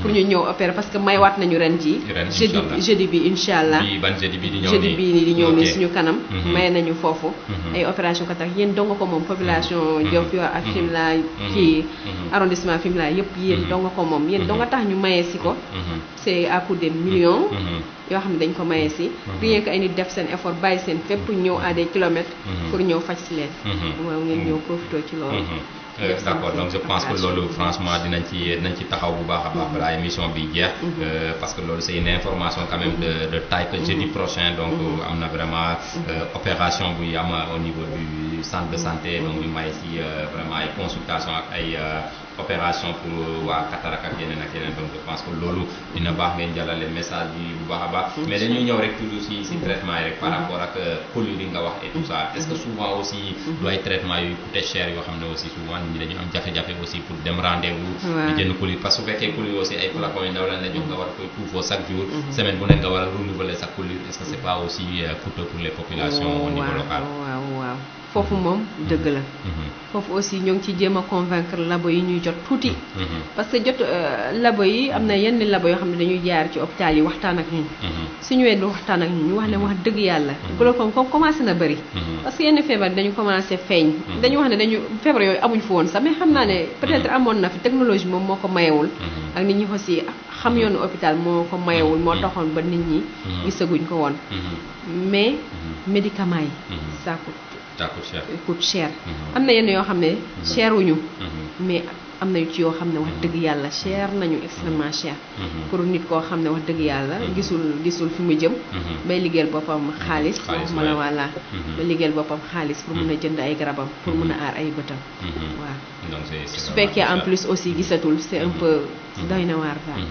pour ñu ñëw opérer parce que maywaat nañu ren ji jeudi bi incha allah jeudi bi ni di ñëw ni suñu kanam may nañu foofu ay opération cataracte yéen donga ko moom population Diofior ak Fimela kii arrondissement Fimela yëpp yéen donga ko moom yéen donga tax ñu mayee si ko c'est à coup de millions yoo xam ne dañ ko mayee si rien que ay nit def seen effort bàyyi seen fépp ñëw à des kilomètres pour ñëw faj si leen waaw ngeen ñëw profité ci loolu d'accord donc je pense que loolu franchement dinañ ci taxaw bu baax a baax balaa émission bi jeex parce que loolu c'est une information quand même de taille que jeudi prochain donc am na vraiment opération buy am au niveau du centre de santé donc ñu may si vraiment ay consultation ak ay opération pour waa cataracte ak yeneen donc je pense que loolu dina baax ngeen jàllale message bi bu baax a baax mais dañuy ñëw rek toujours si traitement yi rek par rapport ak pôle yi nga wax et tout ça est-ce que souvent aussi du ay traitement yuy coûté cher yoo xam ne aussi souvent nit ñi dañu am jafe-jafe aussi pour dem rendez-vous di jënd collier parce que su fekkee collier aussi ay flacons yu ndaw lañ la jox nga war a koy tuufoo chaque jour semaine bu nekk nga war a renouveler sa collier est-ce que c'est pas aussi coûteux pour les populations au niveau local waaw foofu moom dëgg la foofu aussi ñoo ngi ci jéem a convaincre labo yi ñuy jot tuuti parce que jot labo yi am na yenn labo yoo xam ne dañuy jaar ci hôpital yi waxtaan ak ñun su ñëwee du waxtaan ak ñun ñu wax ne wax dëgg yàlla glaucome comme commencé na bëri parce que yenn feebar dañu commencé feeñ dañu wax ne dañu feebar yooyu amuñ fa woon sax mais xam naa ne peut-être amoon na fi technologie moom moo ko mayewul ak nit ñi aussi xam yoonu hôpital moo ko mayewul moo taxoon ba nit ñi gisaguñ ko woon mais médicaments yi ça coûte cher am na yenn yoo xam ne cher wuñu mais am na ci yoo xam ne wax dëgg yàlla cher nañu extrêmement cher pour nit koo xam ne wax dëgg yàlla gisul fi mu jëm bay liggéeyal boppam xaalis ma la walla bay liggéeyal boppam xaalis pour mun a jënd ay garabam pour mun a aar ay bëtam waaw su fekkee en plus aussi gisatul c'est un peu doy na waar daal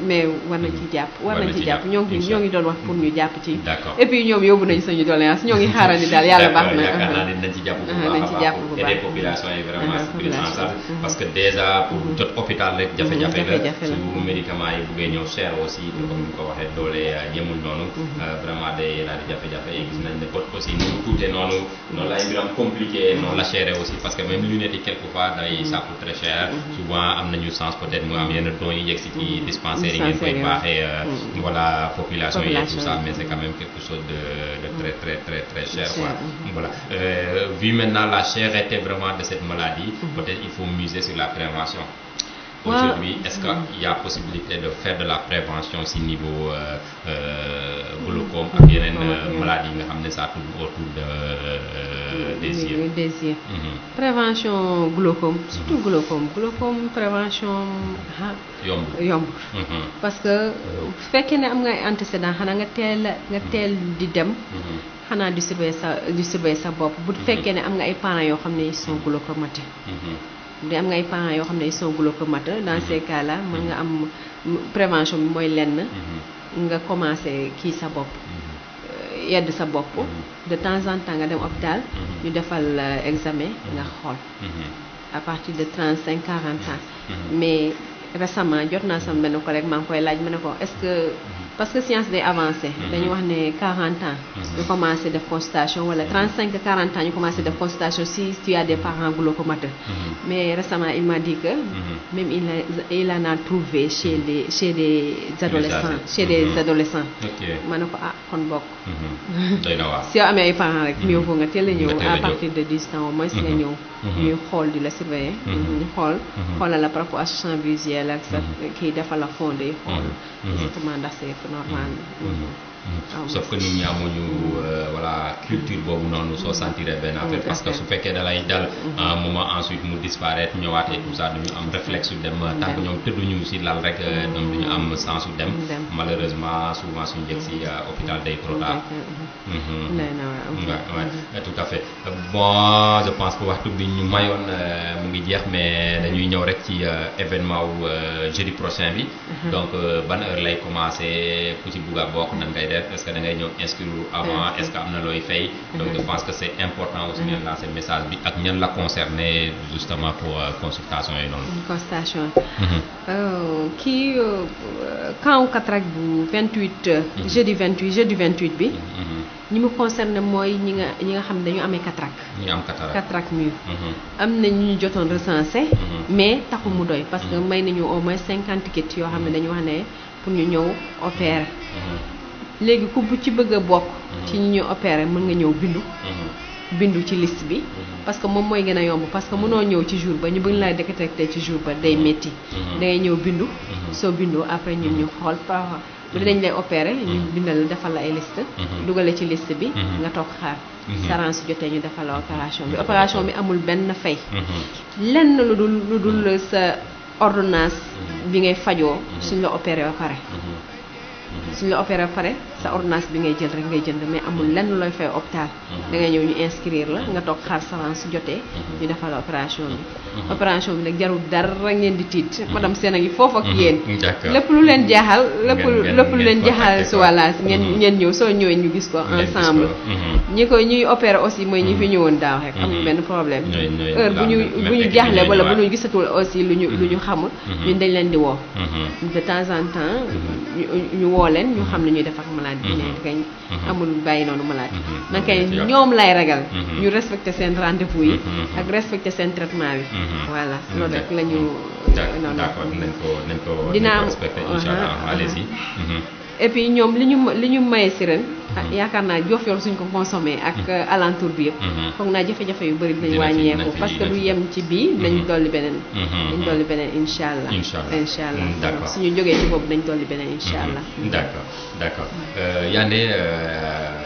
mais war nañ ci jàpp ñoo ngi doon wax pour ñu jàpp ci et puis ñoom yóbbu nañ suñu doléance ñoo ngi xaarandi daal yàlla baax na nañ ci jàpp bu baax aider population yi vraiment prise en charge parce que déjà pour jot hôpital rek jafe-jafe la su médicaments yi buggee ñëw cher aussi comme ni ko waxee doole yemul noonu vraiment day daal di jafe-jafe yi gis nañ ne pot aussi ni mu tuutee noonu lay mbiram compliqué noonu la chéré aussi parce que même lunettes yi quelquefois day ça coûte très cher souvent am nañu chance peut-être mu am yenn dons yi yegg si ci dispensaires yi ngeen koy baaxee voilà population yi et tout ça mais c'est quand même quelque chose de très cher quoi voilà vu maintenant la cherté vraiment de cette maladie peut-être il faut miser sur la prévention. Aujourd'hui, est-ce qu'il y a possibilité de faire de la prévention si niveau glaucome ak yeneen maladies yi nga xam ne ça tourne autour des yeux. Prévention glaucome surtout glaucome prévention yomb parce que bu fekkee ne am nga ay antécédents xanaa nga teel di dem xanaa di surveiller sa bopp bu fekkee ne am nga ay parents yoo xam ne ils sont glaucomatés di am nga ay parents yoo xam ne ils sont glaucomatés dans ces cas là mën nga am prévention bi mooy lenn nga commencé kii sa bopp yedd sa bopp de temps en temps nga dem hôpital ñu defal examen nga xool à partir de 35-40 ans mais récemment jot naa sama benn collègue maa ngi koy laaj ma ne ko est-ce que parce que science day avancé dañu wax ne 40 ans ñu commencé def consultation wala 35-40 ans ñu commencé def consultation si tu as des parents glaucomateux mais récemment il m'a dit que même il en a trouvé chez des adolescents ma ne ko kon bokk si yow amee ay parents rek mieux vaut nga teel a ñëw à partir de 10 ans au moins nga ñëw ñuy xool di la surveiller ñu xoolal la par rapport à champ visuel ak sa kii defal la fondé xool exactement ndax c'est normal sauf que nit ñi amuñu voilà culture boobu noonu soo sentiré benn affaire parce que su fekkee da lay dal un moment ensuite mu disparaître ñëwaat et tout ça duñu am réflexe su dem tant que ñoom tëdduñu si lal rek ñoom duñu am sens su dem malheureusement souvent suñu njëkk si hôpital day trop tard ouais tout à fait bon je pense que waxtu bi ñu mayoon mu ngi jeex mais dañuy ñëw rek ci événement wu jeudi prochain bi donc ban heure lay commencer ku ci bugg a bokk nan ngay def est-ce que da ngay ñëw inscrire avant est-ce que am na looy fay donc je pense que c'est important aussi ngeen lancer message bi ak ñan la concerné justement pour consultation yi noonu consultation kii camp cataracte bu 28 jeudi 28 bi ñi mu concerné mooy ñi nga xam ne dañu amee cataracte ñi am cataracte mûre am na ñu jotoon recensé mais taxul mu doy parce que may nañu au moins 50 kits yoo xam ne dañu wax ne pour ñu ñëw opérer léegi ku bu ci bëgg a bokk ci ñi ñu opérer mën nga ñëw bindu ci liste bi parce que moom mooy gën a yomb parce que mënoo ñëw ci jour ba ñu bëgg laa détecté ci jour ba day métti da ngay ñëw bindu soo bindoo après ñun ñu xool par bu dañ lay opérer ñu bindal defal la ay liste dugale ci liste bi nga toog xaar saran su jotee ñu defal la opération bi amul benn fay lenn lu dul sa ordonnance bi ngay fajoo suñ la opéré ba pare suñ la opéré ba pare sa ordonnance bi ngay jël rek ngay jënd mais amul lenn looy fay hôpital da ngay ñëw ñu inscrire la nga toog xaar saran su jotee ñu defal la opération bi nag jarul dara ngeen di tiit madame Sène a ngi foofu ak yéen lépp lu leen jaaxal lépp lu leen jaaxal su wàlla ngeen ñëw soo ñëwee ñu gis ko ensemble ñuy opéré aussi mooy ñi fi ñëwoon daaw rek amul benn problème heure bu ñu jaaxle wala bu ñu gisatul aussi lu ñu xamul ñun dañ leen di woo de temps en temps ñu woo woo leen ñu xam ne ñuy def ak malade bi ne kañ amul bàyyi noonu malade man kay ñoom lay ragal ñu respecter seen rendez-vous yi ak respecter seen traitement bi voilà loolu rek la ñu d'accord nañ ko dina am respecter inchallah allez-y et puis ñoom li ñu maye si ren yaakaar naa Diofior suñ ko consommé ak alentour bi yëpp foog naa jafe-jafe yu bëri dinañ wàññeeku parce que du yem ci bii dañ dolli beneen incha allah d'accord suñu jógee ci boobu dañ dolli beneen incha allah d'accord Yandé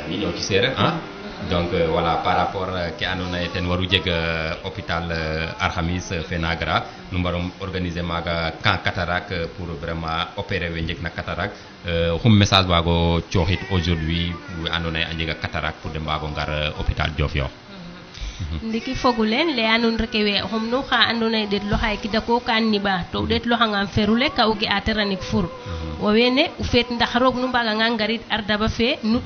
ñu ñëw ci séeréer donc voilà par rapport ke andoona yee ten waru jeg hôpital Arhamis Fenagra nu mbarum organiser maaga camp cataracte pour vraiment opérer we njegna cataracte xum message waago cooxit aujourd'hui we andoona yee a njega cataracte pour de mbaago ngar hôpital Diofior ndiki fogu leen leya nuun rek we xum nu xa andoona yee ɗeet loxaay kidako kan niɓa to o ɗeet loxangam ferule ka o ge'a teranik fur o wene o feet ndax roog nu mbaganga ngarid ardaba fe nu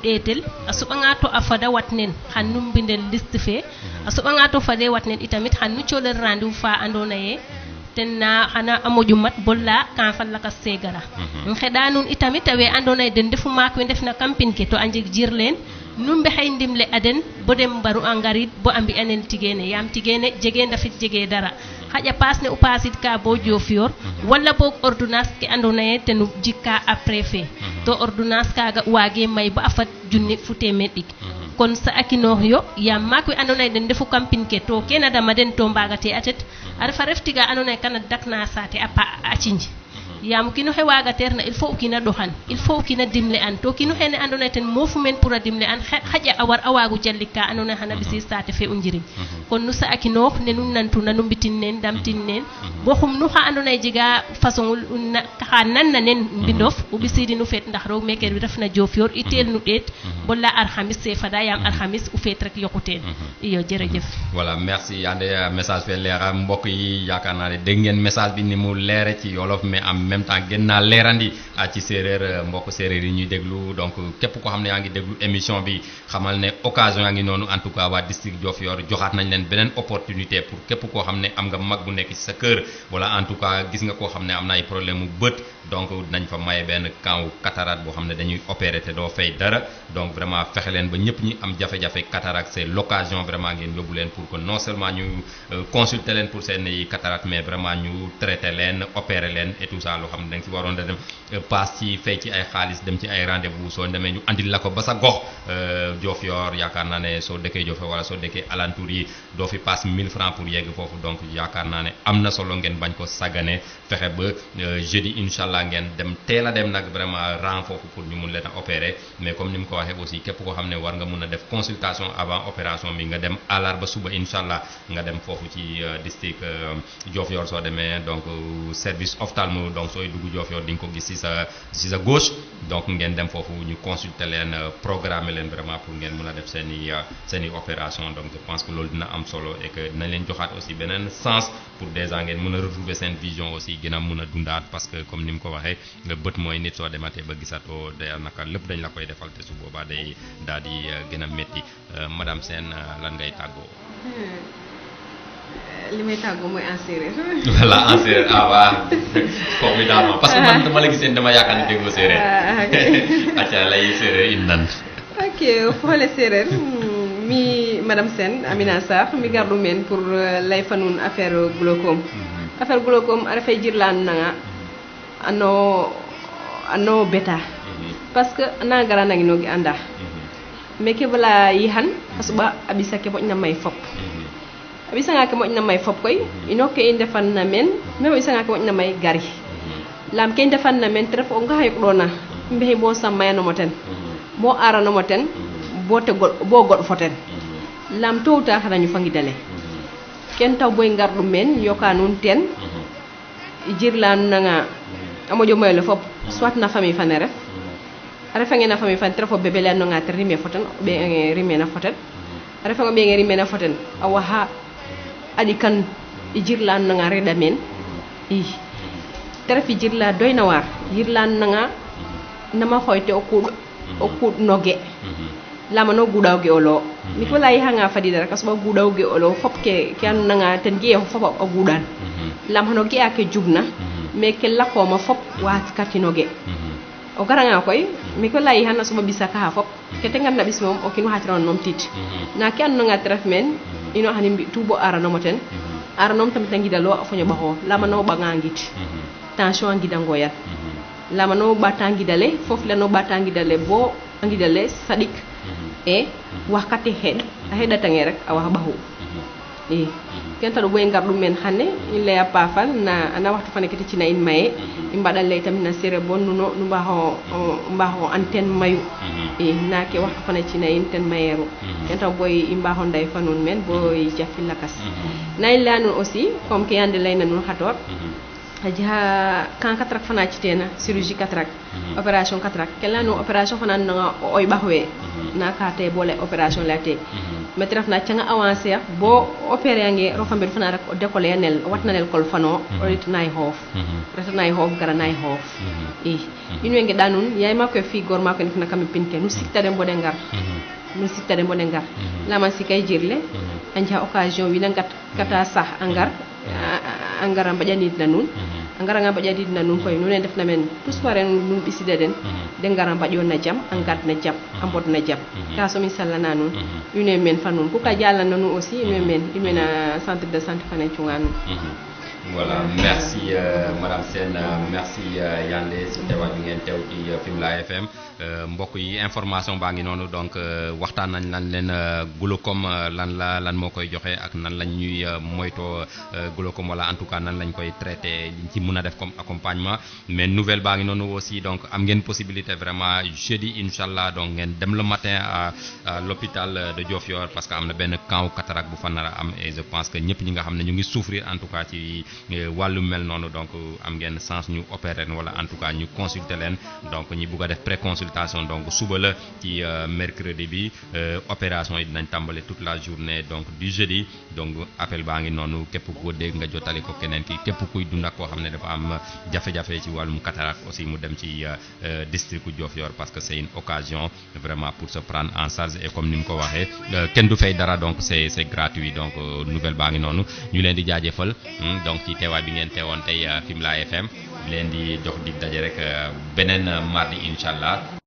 ɗeetel a soɓanga to a fada wat nen xan nu mbindel liste fe a soɓanga to fade wat nen itamit xan nu coɗel rendez-vous fa andoona yee ten na xana a moƴu mat bola kan fa lakas se gara xeɗa nuun itamit we andoona yee den ndefu maak we ndefna kam pin ke to a njeg jir leen nu mbexey ndimle a den bo dem mbaru a ngarid bo a mbi'anel tigeene yaam tigeene jege ndafit jege dara xaƴa paas ne o paasit ka bo Diofior wala boog ordonnance ke andoona yee ten o jikka après fe to ordonnance kaaga waage may ba a fad junni fu teemeed ɗik kon sa akinoox yo yaam maak we andoona yee den ndefu kam pin ke to kena dama den to mbaagate a tet a refa ref tiga andoona yee kana dakna saate a cinj yaam o kiin oxe waaga teerna il faut o kiin a ɗoxan il faut o kiin a dimle an to kiin oxene andoona yee ten moofu meen pour a dimle an xaƴa a war a waago jalik ka andoona yee xana ɓisiid saate fe o njiriñ kon nu sa'akinoox ne nu nantuna nu mbitin neen damtin neen bo xum nu xa andoona yee jega façon xa nanna nen mbindof o ɓisiidin o feet ndax roog meeke refna Diofior i teel nu ɗeet bo la Arhamis se fada yaam Arhamis o feet rek yoqu teen iyo jërëjëf voilà merci Yandé message fe leera mbokk yi yaakaar naa ne dégg ngeen message bi ni mu leere ci wolof mais en même temps gën naa leerandi ci séeréer mbokk séeréer yi ñuy déglu donc képp koo xam ne yaa ngi déglu émission bi xamal ne occasion yaa ngi noonu en tout cas waa district Diofior joxaat nañ leen beneen opportunité pour képp koo xam ne am nga mag bu nekk ci sa kër wala en tout cas gis nga koo xam ne am na ay problème mu bët donc nañ fa maye benn camp cataracte boo xam ne dañuy opérer te doo fay dara donc vraiment fexe leen ba ñëpp ñi am jafe-jafe cataracte c'est l'occasion vraiment ngeen yóbbu leen pour que non seulement ñu consulter leen pour seen i cataracte mais vraiment ñu traiter leen opérer leen et tout ça loo xam ne da nga ci waroon da dem paas ci fay ci ay xaalis dem ci ay rendez-vous soo demee ñu andil la ko ba sa gox Diofior yaakaar naa ne soo dëkkee Diofior wala soo dëkkee alentour yi doo fi paas 1000 francs pour yegg foofu donc yaakaar naa ne am na solo ngeen bañ ko sagane fexe ba jeudi inchallah ngeen dem teel a dem nag vraiment rang foofu pour ñu mun leen a opérer mais comme ni mu ko waxee aussi képp koo xam ne war nga mun a def consultation avant opération bi nga dem àllarba suba inchallah nga dem foofu ci district Diofior soo demee donc service ophtalmo donc sooy dugg Diofior di nga ko gis ci sa gauche donc ngeen dem foofu ñu consulter leen programmer leen vraiment pour ngeen mun a def seen i opération donc je pense que loolu dina am solo et que dina leen joxaat aussi beneen sens pour déjà ngeen mun a retrouver seen vision aussi gën a mun a dundaat parce que comme ni mu ko waxee nga bët mooy nit soo dematee ba gisatoo day naka lépp dañ la koy defal te su boobaa day daal di gën a métti madame Sène lan ngay tàggoo. li may tàggoo mooy en séeréer. voilà en séeréer ah waaw formidable parce que man dama la gisee dama yaakaar ne déggoo séeréer. acca lay séeréer in nan. ok foole séeréer mi madame Sène Amina Sarr mi gardu men pour lay fanun affaire glaucome. affaire glaucome a refay jirlan nanga ano beta parce que na gara nangi nogi anda mais ke bala yihan asuba abisa ke moƴna may fop abisanga ke moƴna may fop koy ino ke i ndefan na men même abisanga ke moƴna may gari lam ke i ndefan na men te ref o nga xayuk ɗona mbexey bo sammayanomo ten bo aranomo ten bo goɗ fo ten lam tôt ou tard xaɗañu fa ngidale ken taw boy ngar ɗum men yoka nuun ten jirla nanga a moƴo mayole fop soit na famille fane ref a refange na famille fane te ref o bébé le andonga ten rime fo ten o ɓeenge rimena fo ten a refange o ɓeenge rimena fo ten a waxa a ɗikan i jirla nanga reɗa men i te ref i jirla doyna waar jirla nanga nama xooyte o kuuɗ noge lamano guɗaw ge olo mi ko lay hanga fadida rek asba guɗaw ge olo fop ke andonga ten ge fop a guɗan lam hano ge a ke jubna mais ke lakoma fop wat katinoge o garanga koy mi ko layi hanna suma bisa ka fop kete ganna bis mom o kin waxati ron mom tit na ki anno nga tref men ino hani mbi tubo ara no moten ara nom tamit ngidalo afonyo baxo lama no banga ngit tension ngida ngoyat lama no bata ngidale fof la no bata ngidale bo ngidale sadik e wakati hed a heda tange rek a wax baxu e kenta do boy ngar dum men xane ille ya pafal na ana waxtu fane kete ci na in maye imbadal lay tamit na sere bon no nu mbaxo antenne mayu e na ke waxtu fane ci na in ten mayeru kenta boy imbaxo nday fanon men boy jafi lakas nay lanu aussi comme ke yande lay nanun xator aja kan katrak fana ci tena chirurgie katrak opération katrak kelano opération fana na oy baxwe na ka tay bolé opération la té metti rafna ci nga avancer bo opéré nge rofambe fana rek décoller nel watna nel kol fano rit nay hof ret nay hof gara nay hof inu nge danun yay mako fi gor mako ni fana kam pinke nu sikta dem bodé ngar nu sikta dem bodé ngar la man sikay jirle anja occasion wi na kata sax angar angara mbajanit na nun angara nga mbajanit na nun koy nunen def na men tous soirée nun biside den de ngara mbajo na jam angat na jam ambot na jam ka so mi sala na nun une men fa nun ku ka jalla na nun aussi une men imena centre de santé fa ne ciunganu voilà merci madame Sen merci Yandé ci teewaat bi ngeen teew ci Fimela FM mbokk yi information baa ngi noonu donc waxtaan nañ lan leen glaucome lan moo koy joxe ak nan lañ ñuy moytoo glaucome wala en tout cas nan lañ koy traité liñ ci mën a def comme accompagnement mais nouvelle baa ngi noonu aussi donc am ngeen possibilité vraiment jeudi inchallah donc ngeen dem le matin à l'hôpital de Diofior parce que am na benn camp cataracte bu fa nar a am et je pense que ñëpp ñi nga xam ne ñu ngi souffrir en tout cas ci wàllu mel noonu donc am ngeen chance ñu opérer wala en tout cas ñu consulter leen donc ñi bugg a def préconsultation donc suba la ci mercredi bi opération yi dinañ tàmbale toute la journée donc du jeudi donc appel baa ngi noonu képp koo dégg nga jotali ko keneen ki képp kuy dund ak koo xam ne dafa am jafe-jafe ci wàllum cataracte aussi mu dem ci district Diofior parce que c'est une occasion vraiment pour se prendre en charge et comme ni mu ko waxee kenn du fay dara donc c'est gratuit donc nouvelle baa ngi noonu ñu leen di jaajëfal donc ci teewaay bi ngeen teewoon tey Fimela FM leen di jox dig daje rek beneen mardi inchallah